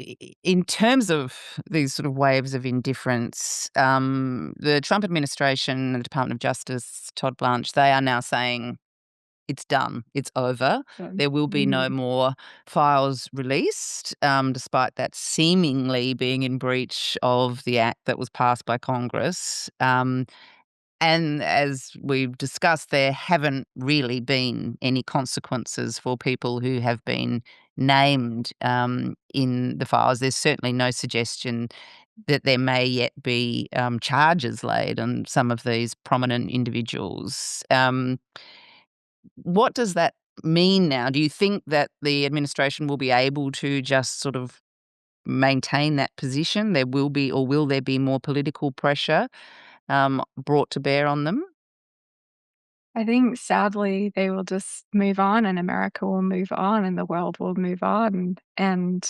in terms of these sort of waves of indifference, the Trump administration, the Department of Justice, Todd Blanche, they are now saying it's done, it's over. So, There will be no more files released, despite that seemingly being in breach of the act that was passed by Congress. And as we've discussed, there haven't really been any consequences for people who have been named in the files. There's certainly no suggestion that there may yet be charges laid on some of these prominent individuals. What does that mean now? Do you think that the administration will be able to just sort of maintain that position? There will be, or will there be more political pressure brought to bear on them? I think sadly they will just move on and America will move on and the world will move on. And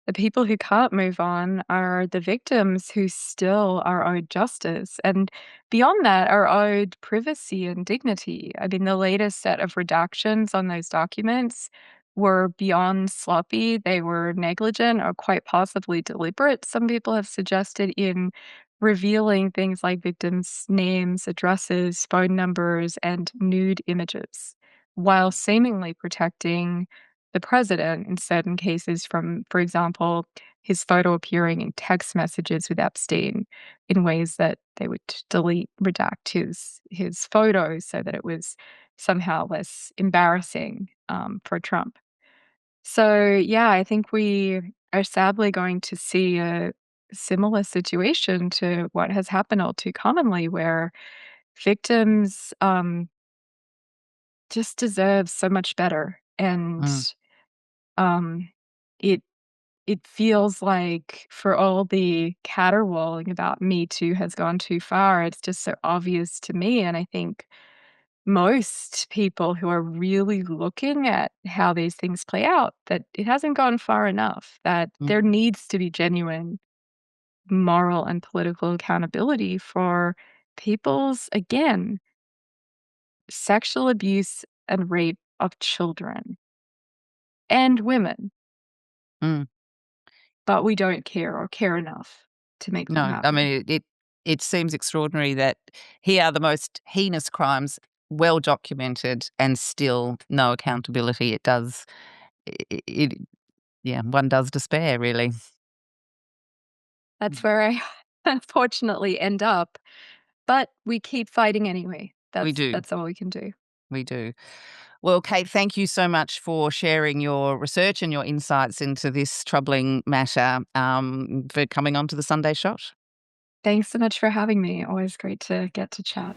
the people who can't move on are the victims who still are owed justice. And beyond that, are owed privacy and dignity. I mean, the latest set of redactions on those documents were beyond sloppy. They were negligent or quite possibly deliberate. Some people have suggested in revealing things like victims' names, addresses, phone numbers, and nude images, while seemingly protecting the president in certain cases from, for example, his photo appearing in text messages with Epstein in ways that they would delete, redact his photos so that it was somehow less embarrassing for Trump. So, yeah, I think we are sadly going to see a similar situation to what has happened all too commonly, where victims just deserve so much better. And Mm, um, it it feels like for all the caterwauling about Me Too has gone too far, it's just so obvious to me. And I think most people who are really looking at how these things play out, that it hasn't gone far enough, that mm, there needs to be genuine moral and political accountability for people's, again, sexual abuse and rape of children and women, mm. but we don't care or care enough to make them No, I happen. mean, it seems extraordinary that here are the most heinous crimes, well documented, and still no accountability. It does, it yeah, one does despair, really. That's where I unfortunately end up, but we keep fighting anyway. We do, That's all we can do. we do. Well, Kate, thank you so much for sharing your research and your insights into this troubling matter, for coming on to the Sunday Shot. Thanks so much for having me. Always great to get to chat.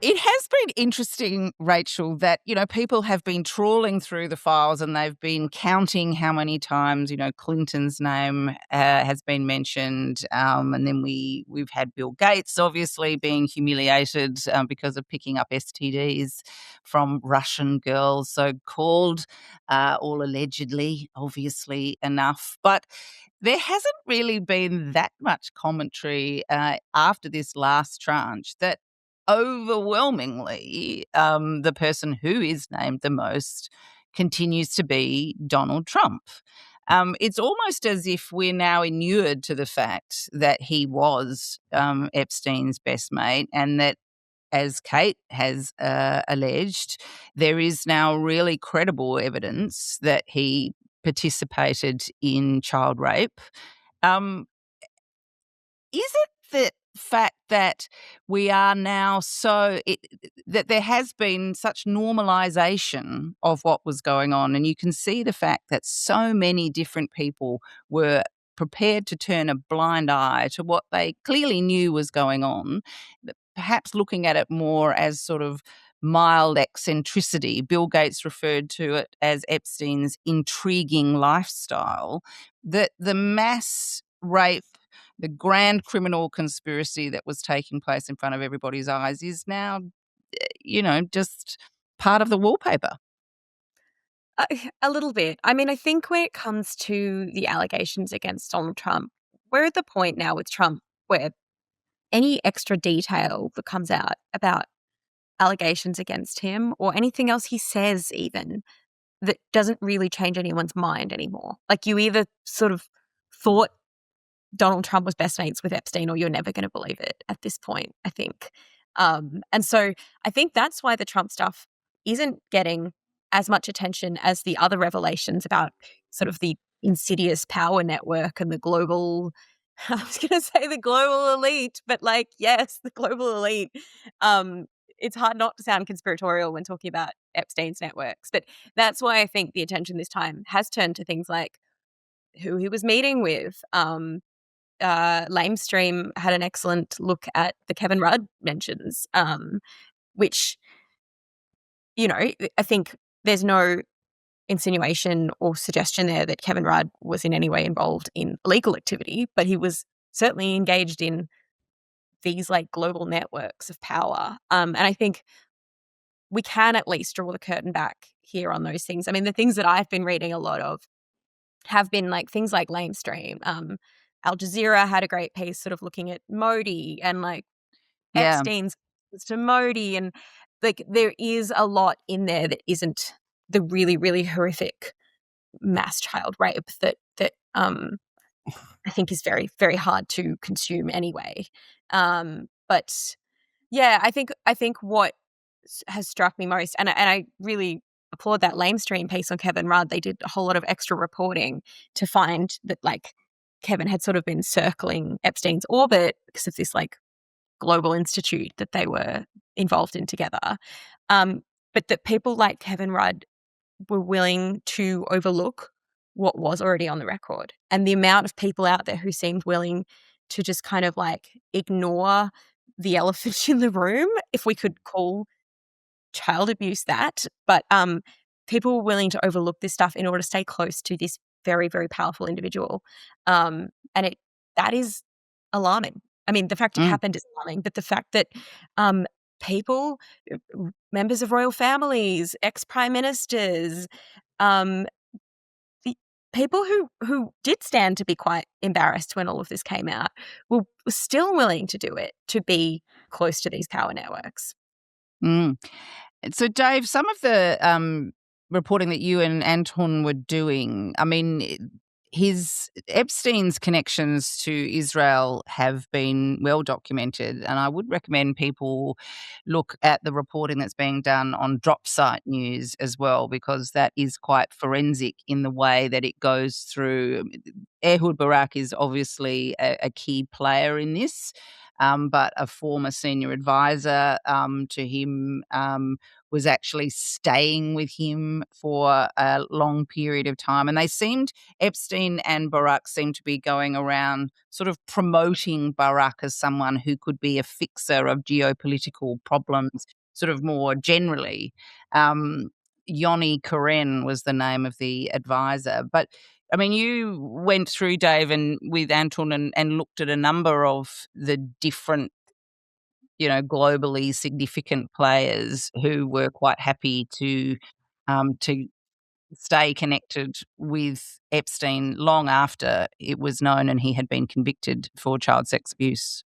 It has been interesting, Rachel, that, people have been trawling through the files and they've been counting how many times, Clinton's name has been mentioned. And then we've had Bill Gates obviously being humiliated because of picking up STDs from Russian girls, so-called, all allegedly, obviously enough. But there hasn't really been that much commentary after this last tranche that overwhelmingly, the person who is named the most continues to be Donald Trump. It's almost as if we're now inured to the fact that he was Epstein's best mate, and that, as Kate has alleged, there is now really credible evidence that he participated in child rape. Um, is it the fact that we are now that there has been such normalization of what was going on, and you can see the fact that so many different people were prepared to turn a blind eye to what they clearly knew was going on, that perhaps looking at it more as sort of mild eccentricity. Bill Gates referred to it as Epstein's intriguing lifestyle, that the mass rape, the grand criminal conspiracy that was taking place in front of everybody's eyes is now, just part of the wallpaper. A little bit. I mean, I think when it comes to the allegations against Donald Trump, we're at the point now with Trump where any extra detail that comes out about allegations against him or anything else he says even that doesn't really change anyone's mind anymore. Like, you either sort of thought Donald Trump was best mates with Epstein or you're never going to believe it at this point, I think. And so I think that's why the Trump stuff isn't getting as much attention as the other revelations about sort of the insidious power network and the global, I was going to say the global elite, but yes, the global elite. It's hard not to sound conspiratorial when talking about Epstein's networks, but that's why I think the attention this time has turned to things like who he was meeting with. Lamestream had an excellent look at the Kevin Rudd mentions, which, I think there's no insinuation or suggestion there that Kevin Rudd was in any way involved in illegal activity, but he was certainly engaged in these global networks of power. And I think we can at least draw the curtain back here on those things. I mean, the things that I've been reading a lot of have been things like Lamestream. Al Jazeera had a great piece sort of looking at Modi and Yeah. Epstein's to Modi, and there is a lot in there that isn't the really, really horrific mass child rape that I think is very, very hard to consume anyway. But yeah, I think what has struck me most, and I really applaud that Lamestream piece on Kevin Rudd. They did a whole lot of extra reporting to find that Kevin had sort of been circling Epstein's orbit because of this global institute that they were involved in together. But that people like Kevin Rudd were willing to overlook what was already on the record, and the amount of people out there who seemed willing to just kind of ignore the elephant in the room, if we could call child abuse that, but people were willing to overlook this stuff in order to stay close to this very, very powerful individual. And that is alarming. I mean, the fact it happened is alarming, but the fact that people, members of royal families, ex-prime ministers, the people who did stand to be quite embarrassed when all of this came out were still willing to do it, to be close to these power networks. Mm. So, Dave, some of the reporting that you and Anton were doing, I mean, Epstein's connections to Israel have been well documented, and I would recommend people look at the reporting that's being done on Drop Site News as well, because that is quite forensic in the way that it goes through. Ehud Barak is obviously a key player in this. But a former senior advisor to him was actually staying with him for a long period of time. And Epstein and Barak seemed to be going around sort of promoting Barak as someone who could be a fixer of geopolitical problems sort of more generally. Yoni Karen was the name of the advisor. But, I mean, you went through, Dave, and with Anton and looked at a number of the different, globally significant players who were quite happy to stay connected with Epstein long after it was known and he had been convicted for child sex abuse.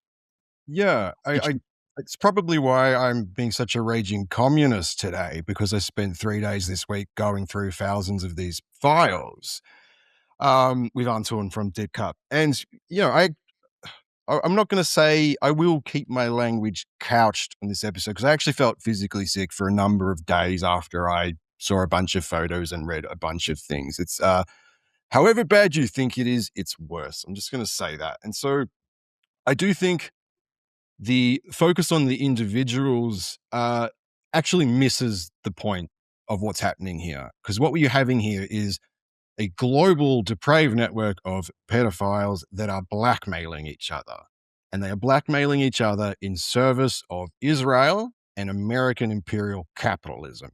Yeah, it's probably why I'm being such a raging communist today, because I spent 3 days this week going through thousands of these files with Anton from Deep Cut. And, I'm not going to say, I will keep my language couched in this episode, because I actually felt physically sick for a number of days after I saw a bunch of photos and read a bunch of things. It's, however bad you think it is, it's worse. I'm just going to say that. And so I do think the focus on the individuals actually misses the point of what's happening here. Because what you're having here is a global depraved network of pedophiles that are blackmailing each other. And they are blackmailing each other in service of Israel and American imperial capitalism.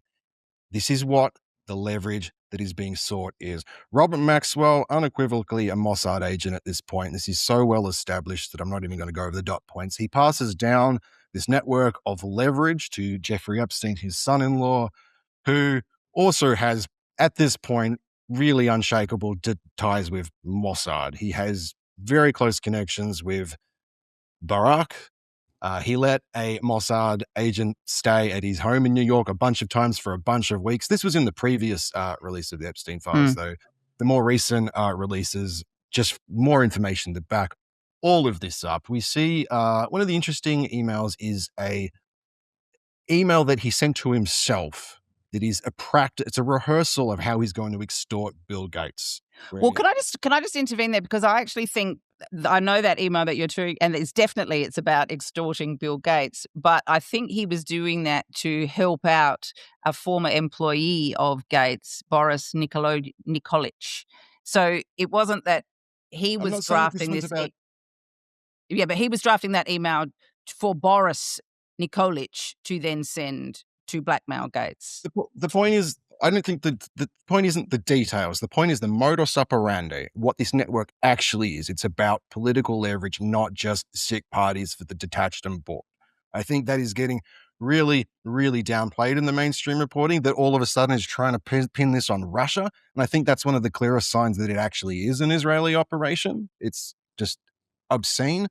This is what the leverage that is being sought is. Robert Maxwell, unequivocally a Mossad agent at this point. This is so well established that I'm not even going to go over the dot points. He passes down this network of leverage to Jeffrey Epstein, his son-in-law, who also has, at this point, really unshakable ties with Mossad. He has very close connections with Barack. He let a Mossad agent stay at his home in New York a bunch of times for a bunch of weeks. This was in the previous release of the Epstein files, though. The more recent releases, just more information to back all of this up. We see one of the interesting emails is a email that he sent to himself. That is it's a rehearsal of how he's going to extort Bill Gates. Well, can I just intervene there, because I actually think I know that email that you're doing, and it's about extorting Bill Gates, but I think he was doing that to help out a former employee of Gates, Boris Nikolic. So it wasn't that he was drafting this. Yeah, but he was drafting that email for Boris Nikolic to then send to blackmail Gates. The point is, I don't think the point isn't the details. The point is the modus operandi, what this network actually is. It's about political leverage, not just sick parties for the detached and bored. I think that is getting really, really downplayed in the mainstream reporting, that all of a sudden is trying to pin this on Russia. And I think that's one of the clearest signs that it actually is an Israeli operation. It's just obscene.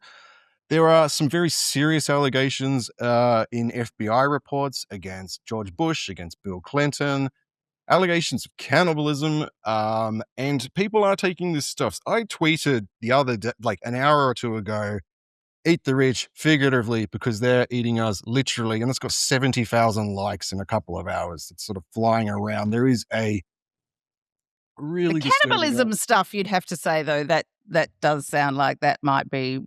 There are some very serious allegations in FBI reports against George Bush, against Bill Clinton, allegations of cannibalism, and people are taking this stuff. I tweeted the other day, like an hour or two ago, eat the rich figuratively, because they're eating us literally, and it's got 70,000 likes in a couple of hours. It's sort of flying around. There is a really the cannibalism stuff, you'd have to say, though, that does sound like that might be,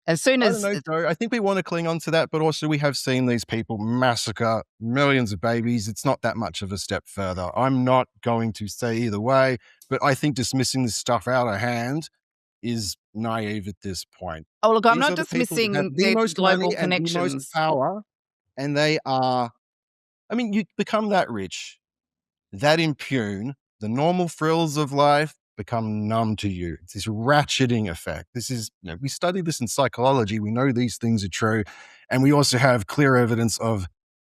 as soon as... I don't know, Joe. I think we want to cling on to that, but also we have seen these people massacre millions of babies. It's not that much of a step further. I'm not going to say either way, but I think dismissing this stuff out of hand is naive at this point. Oh, look, I'm not dismissing the most global money connections. And the most power, and they are... I mean, you become that rich, that impugn, the normal frills of life become numb to you. It's this ratcheting effect. This is, we study this in psychology. We know these things are true. And we also have clear evidence of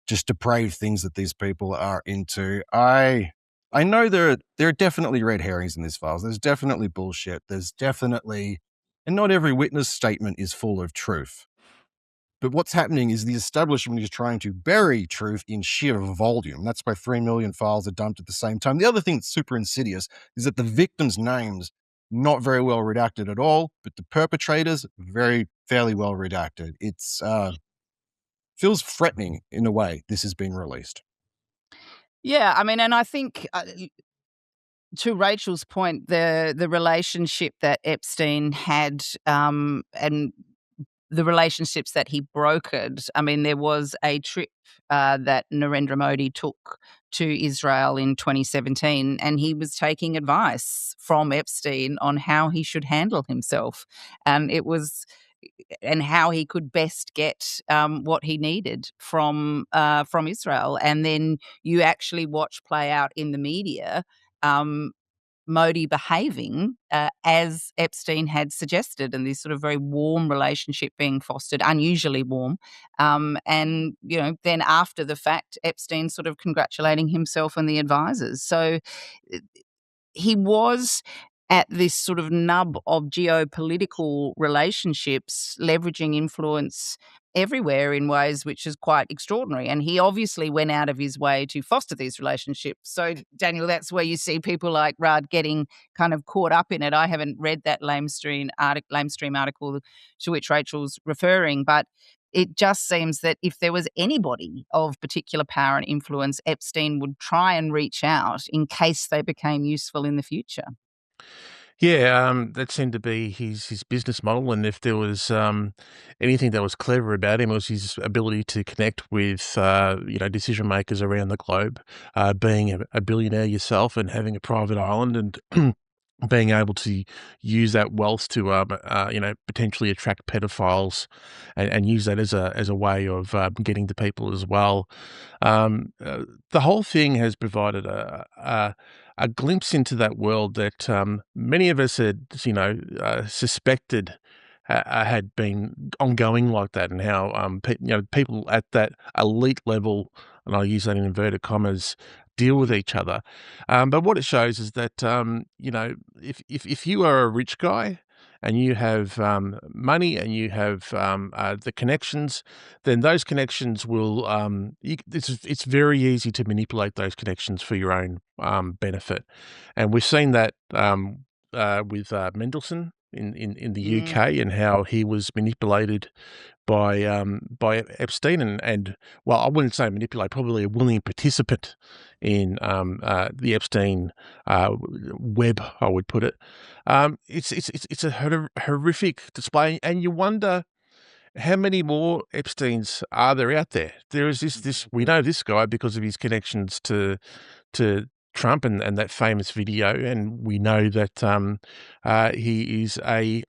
just depraved things that these people are into. I know there are definitely red herrings in these files. There's definitely bullshit. There's definitely, and not every witness statement is full of truth. But what's happening is the establishment is trying to bury truth in sheer volume. That's why 3 million files are dumped at the same time. The other thing that's super insidious is that the victims' names, not very well redacted at all, but the perpetrators, fairly well redacted. It's feels threatening in a way this has been released. Yeah, I mean, and I think... to Rachel's point, the relationship that Epstein had, and the relationships that he brokered. I mean, there was a trip that Narendra Modi took to Israel in 2017, and he was taking advice from Epstein on how he should handle himself. And it was and how he could best get what he needed from Israel. And then you actually watch play out in the media Modi behaving as Epstein had suggested, and this sort of very warm relationship being fostered, unusually warm. And, then after the fact, Epstein sort of congratulating himself and the advisors. So he was at this sort of nub of geopolitical relationships, leveraging influence everywhere in ways which is quite extraordinary. And he obviously went out of his way to foster these relationships. So, Daniel, that's where you see people like Rudd getting kind of caught up in it. I haven't read that lamestream article to which Rachel's referring, but it just seems that if there was anybody of particular power and influence, Epstein would try and reach out in case they became useful in the future. Yeah, that seemed to be his business model, and if there was anything that was clever about him, it was his ability to connect with decision makers around the globe. Being a billionaire yourself and having a private island, and being able to use that wealth to potentially attract pedophiles, and use that as a way of getting to people as well. The whole thing has provided a glimpse into that world that many of us had, suspected had been ongoing like that, and how people at that elite level, and I use that in inverted commas, deal with each other. But what it shows is that if you are a rich guy and you have money and you have the connections, then those connections will it's very easy to manipulate those connections for your own benefit, and we've seen that with Mendelssohn in the UK, and how he was manipulated by Epstein, and well, I wouldn't say manipulate, probably a willing participant in the Epstein web, I would put it. It's a horrific display, and you wonder how many more Epsteins are there out there. There is this we know this guy because of his connections to Trump and that famous video, and we know that he is a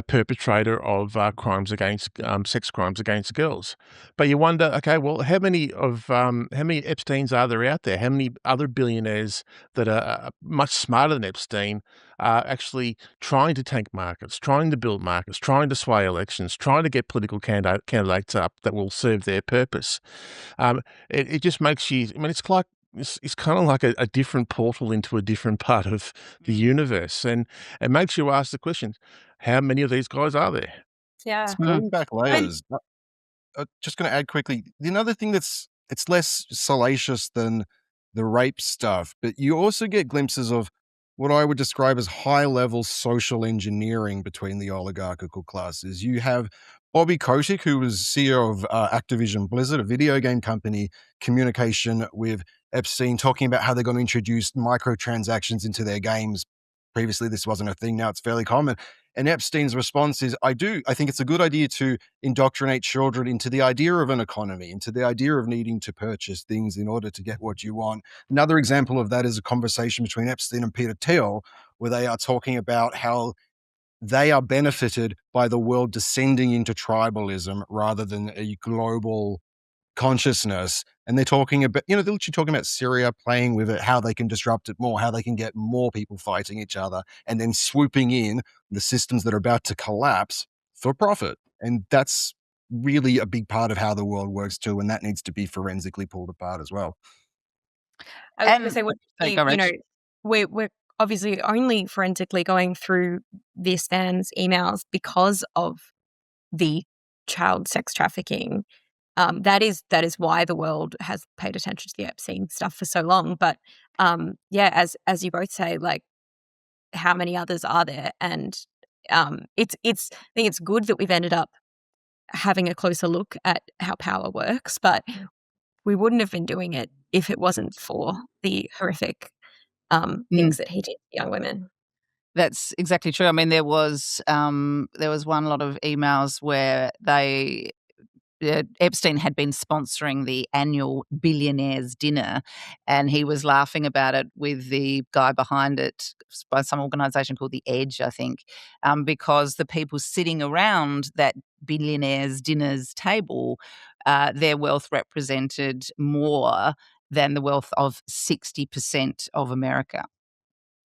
perpetrator of crimes against sex crimes against girls. But you wonder, okay, well, how many Epsteins are there out there? How many other billionaires that are much smarter than Epstein are actually trying to tank markets, trying to build markets, trying to sway elections, trying to get political candidates up that will serve their purpose? It just makes you. I mean, it's kind of like a different portal into a different part of the universe, and it makes you ask the question: how many of these guys are there? Yeah. Pulling back layers. Just going to add quickly. Another thing it's less salacious than the rape stuff, but you also get glimpses of what I would describe as high-level social engineering between the oligarchical classes. You have Bobby Kotick, who was CEO of Activision Blizzard, a video game company, communication with Epstein, talking about how they're going to introduce microtransactions into their games. Previously, this wasn't a thing. Now it's fairly common. And Epstein's response is, I think it's a good idea to indoctrinate children into the idea of an economy, into the idea of needing to purchase things in order to get what you want. Another example of that is a conversation between Epstein and Peter Thiel, where they are talking about how they are benefited by the world descending into tribalism rather than a global consciousness. And they're talking about, they're literally talking about Syria, playing with it, how they can disrupt it more, how they can get more people fighting each other, and then swooping in the systems that are about to collapse for profit. And that's really a big part of how the world works too, and that needs to be forensically pulled apart as well. I was going to say, what Rach. we're obviously only forensically going through this man's emails because of the child sex trafficking. That is why the world has paid attention to the Epstein stuff for so long. But as you both say, like, how many others are there? And I think it's good that we've ended up having a closer look at how power works, but we wouldn't have been doing it if it wasn't for the horrific things that he did to young women. That's exactly true. I mean, there was one lot of emails where they Epstein had been sponsoring the annual billionaires dinner, and he was laughing about it with the guy behind it by some organization called The Edge, I think, because the people sitting around that billionaires dinners table, their wealth represented more than the wealth of 60% of America.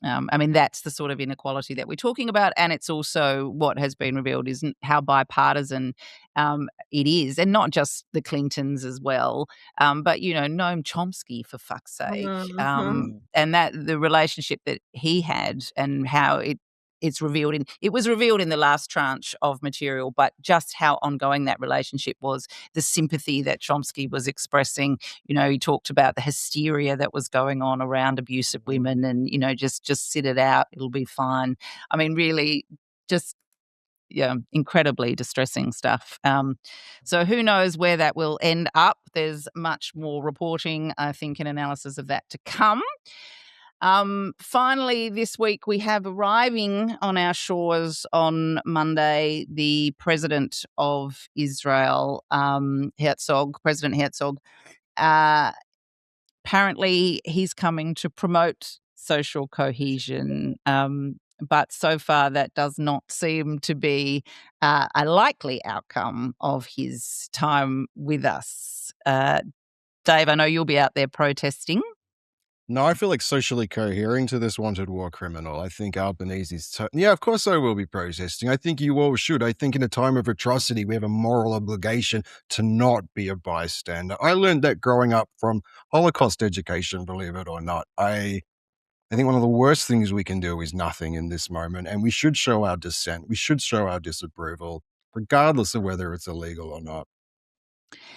I mean, that's the sort of inequality that we're talking about, and it's also what has been revealed isn't how bipartisan it is, and not just the Clintons as well, but Noam Chomsky, for fuck's sake, Mhm. and that the relationship that he had and how it was revealed in the last tranche of material, but just how ongoing that relationship was, the sympathy that Chomsky was expressing. He talked about the hysteria that was going on around abusive women, and just sit it out, it'll be fine. I mean, really, just incredibly distressing stuff. So who knows where that will end up? There's much more reporting, I think, and analysis of that to come. Finally, this week we have arriving on our shores on Monday the president of Israel, President Herzog. Apparently, he's coming to promote social cohesion, but so far that does not seem to be a likely outcome of his time with us. Dave, I know you'll be out there protesting. No, I feel like socially cohering to this wanted war criminal. I think Albanese's... Yeah, of course I will be protesting. I think you all should. I think in a time of atrocity, we have a moral obligation to not be a bystander. I learned that growing up from Holocaust education, believe it or not. I think one of the worst things we can do is nothing in this moment, and we should show our dissent. We should show our disapproval, regardless of whether it's illegal or not.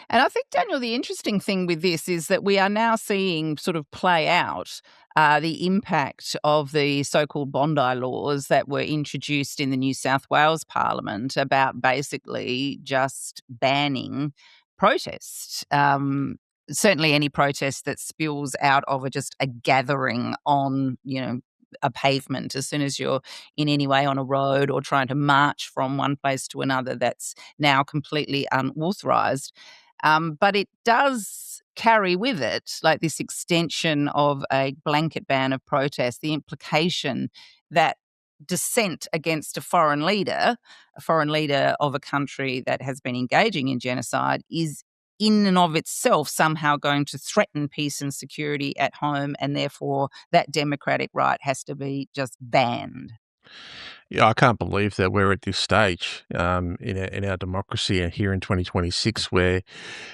And I think, Daniel, the interesting thing with this is that we are now seeing sort of play out the impact of the so-called Bondi laws that were introduced in the New South Wales Parliament about basically just banning protest. Certainly any protest that spills out of just a gathering on, a pavement. As soon as you're in any way on a road or trying to march from one place to another, that's now completely unauthorised. But it does carry with it, like this extension of a blanket ban of protest, the implication that dissent against a foreign leader of a country that has been engaging in genocide, is in and of itself somehow going to threaten peace and security at home, and therefore that democratic right has to be just banned. Yeah, I can't believe that we're at this stage in our democracy here in 2026, where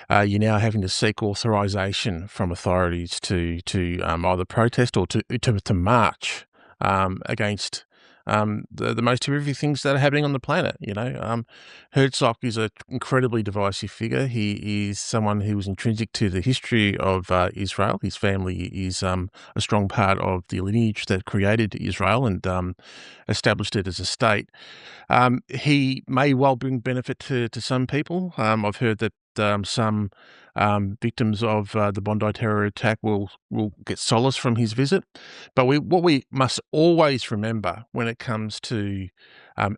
you're now having to seek authorization from authorities to either protest or to march against the most horrific things that are happening on the planet. Herzog is an incredibly divisive figure. He is someone who was intrinsic to the history of Israel. His family is a strong part of the lineage that created Israel and established it as a state. He may well bring benefit to some people. I've heard that some victims of the Bondi terror attack will get solace from his visit. But what we must always remember when it comes to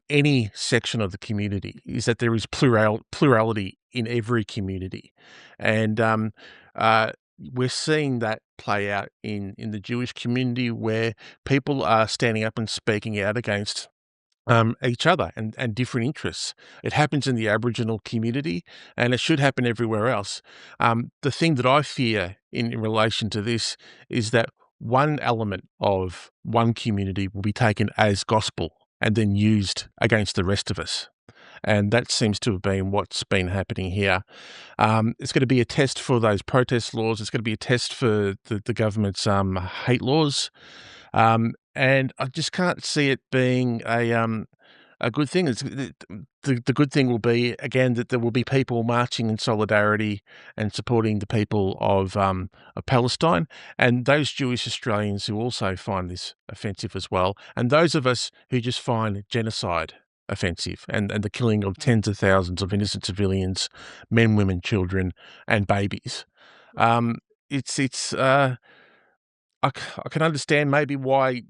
any section of the community is that there is plurality in every community. And we're seeing that play out in the Jewish community, where people are standing up and speaking out against each other and different interests. It happens in the Aboriginal community, and it should happen everywhere else. The thing that I fear in relation to this is that one element of one community will be taken as gospel and then used against the rest of us. And that seems to have been what's been happening here. It's going to be a test for those protest laws. It's going to be a test for the government's hate laws. And I just can't see it being a good thing. The good thing will be, again, that there will be people marching in solidarity and supporting the people of Palestine, and those Jewish Australians who also find this offensive as well, and those of us who just find genocide offensive and the killing of tens of thousands of innocent civilians, men, women, children, and babies. It's I can understand maybe why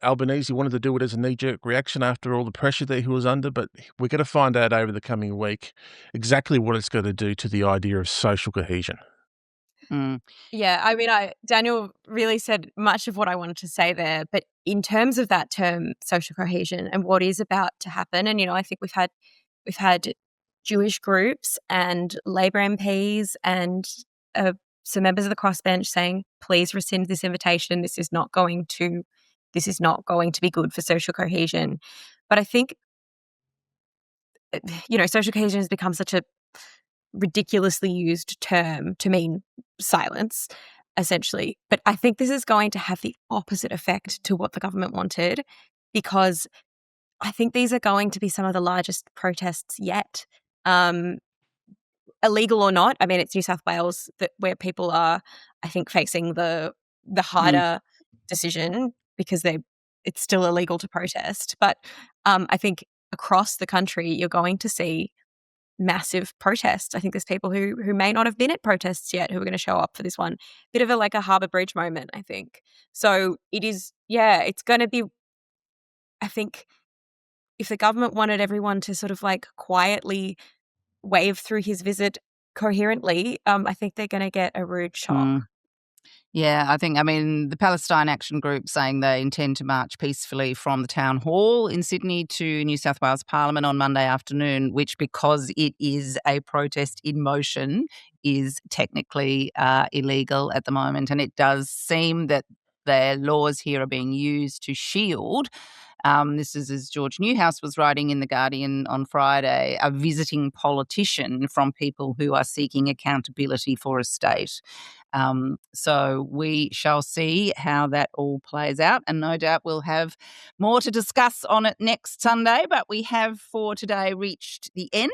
Albanese wanted to do it as a knee-jerk reaction after all the pressure that he was under, but we're going to find out over the coming week exactly what it's going to do to the idea of social cohesion. Mm. Yeah, I mean, Daniel really said much of what I wanted to say there, but in terms of that term, social cohesion, and what is about to happen, and I think we've had Jewish groups and Labor MPs and some members of the crossbench saying, "Please rescind this invitation. This is not going to be good for social cohesion." But I think social cohesion has become such a ridiculously used term to mean silence, essentially. But I think this is going to have the opposite effect to what the government wanted, because I think these are going to be some of the largest protests yet. Illegal or not, I mean, it's New South Wales where people are, I think, facing the harder decision because it's still illegal to protest. But I think across the country, you're going to see massive protests. I think there's people who may not have been at protests yet who are going to show up for this one. Bit of a Harbour Bridge moment, I think. So it is, it's going to be, I think, if the government wanted everyone to sort of quietly wave through his visit coherently, I think they're going to get a rude shock. Yeah, I mean, the Palestine Action Group saying they intend to march peacefully from the town hall in Sydney to New South Wales Parliament on Monday afternoon, which, because it is a protest in motion, is technically illegal at the moment. And it does seem that the laws here are being used to shield. This is, as George Newhouse was writing in The Guardian on Friday, a visiting politician from people who are seeking accountability for a state. So we shall see how that all plays out, and no doubt we'll have more to discuss on it next Sunday. But we have for today reached the end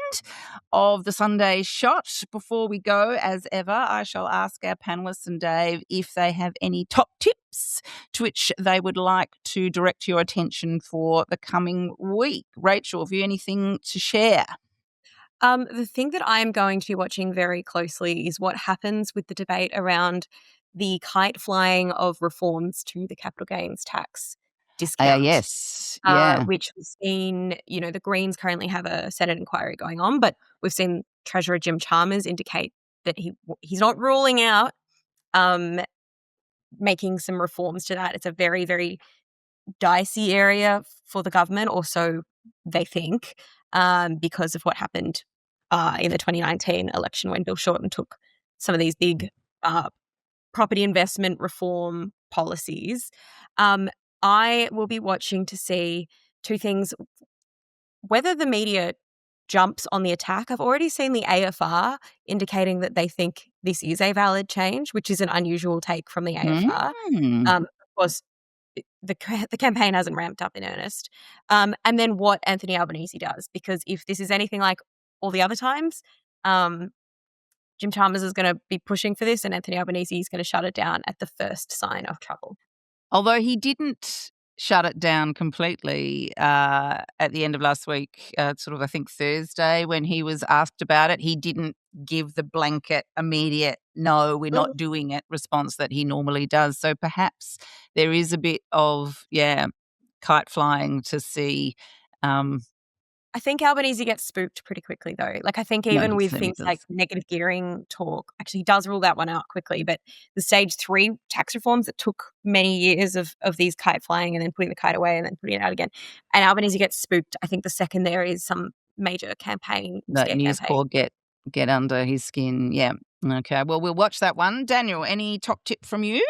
of the Sunday shot. Before we go, as ever, I shall ask our panellists and Dave if they have any top tips to which they would like to direct your attention for the coming week. Rachel, have you anything to share? The thing that I am going to be watching very closely is what happens with the debate around the kite flying of reforms to the capital gains tax discount. Yes, yeah. Which we've seen, the Greens currently have a Senate inquiry going on, but we've seen Treasurer Jim Chalmers indicate that he's not ruling out making some reforms to that. It's a very, very dicey area for the government, or so they think, because of what happened in the 2019 election when Bill Shorten took some of these big property investment reform policies. I will be watching to see two things: whether the media jumps on the attack. I've already seen the AFR indicating that they think this is a valid change, which is an unusual take from the AFR. Of course, the campaign hasn't ramped up in earnest. And then what Anthony Albanese does, because if this is anything like all the other times, Jim Chalmers is going to be pushing for this, and Anthony Albanese is going to shut it down at the first sign of trouble. Although he didn't shut it down completely at the end of last week, sort of, I think, Thursday, when he was asked about it. He didn't give the blanket, immediate, no, we're not doing it response that he normally does. So perhaps there is a bit of, kite flying to see. I think Albanese gets spooked pretty quickly, though. I think even with things like negative gearing talk, actually he does rule that one out quickly. But the stage 3 tax reforms that took many years of these kite flying and then putting the kite away and then putting it out again, and Albanese gets spooked. I think the second there is some major campaign. That News Corp get under his skin. Yeah. Okay. Well, we'll watch that one. Daniel, any top tip from you?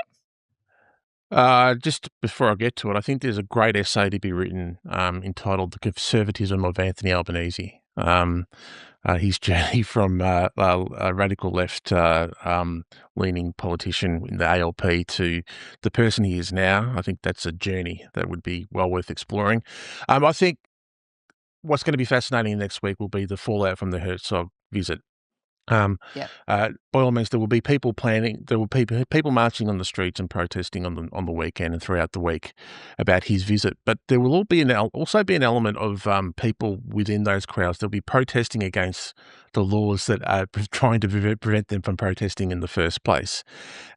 Just before I get to it, I think there's a great essay to be written entitled "The Conservatism of Anthony Albanese." His journey from a radical left leaning politician in the ALP to the person he is now. I think that's a journey that would be well worth exploring. I think what's going to be fascinating next week will be the fallout from the Herzog visit. By all means, there will be people planning. There will be people marching on the streets and protesting on the weekend and throughout the week about his visit. But there will also be an element of people within those crowds. They'll be protesting against the laws that are trying to prevent them from protesting in the first place.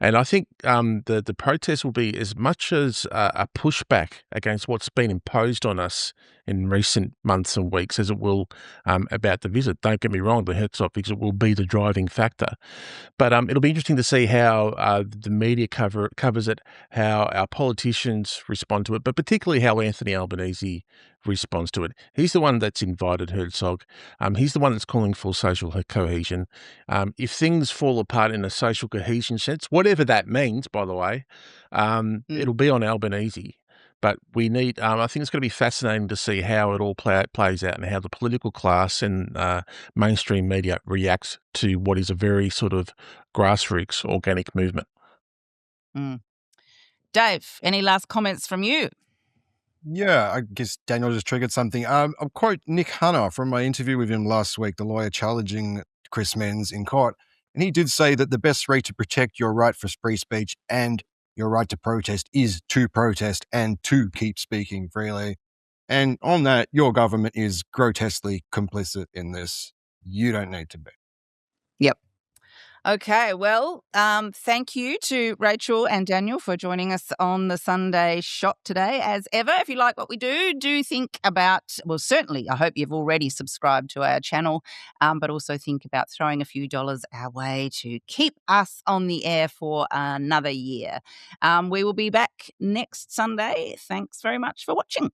And I think the protest will be as much as a pushback against what's been imposed on us in recent months and weeks as it will about the visit. Don't get me wrong, the Herzog visit will be the driving factor. But it'll be interesting to see how the media covers it, how our politicians respond to it, but particularly how Anthony Albanese responds to it. He's the one that's invited Herzog. He's the one that's calling for social cohesion. If things fall apart in a social cohesion sense, whatever that means, by the way, it'll be on Albanese. But we need, I think it's going to be fascinating to see how it all plays out and how the political class and mainstream media reacts to what is a very sort of grassroots organic movement. Dave, any last comments from you? Yeah, I guess Daniel just triggered something. I'll quote Nick Hanna from my interview with him last week, the lawyer challenging Chris Menz in court. And he did say that the best way to protect your right for free speech and your right to protest is to protest and to keep speaking freely. And on that, your government is grotesquely complicit in this. You don't need to be. Yep. Okay, well, thank you to Rachel and Daniel for joining us on the Sunday Shot today. As ever, if you like what we do think about, well, certainly, I hope you've already subscribed to our channel, but also think about throwing a few dollars our way to keep us on the air for another year. We will be back next Sunday. Thanks very much for watching.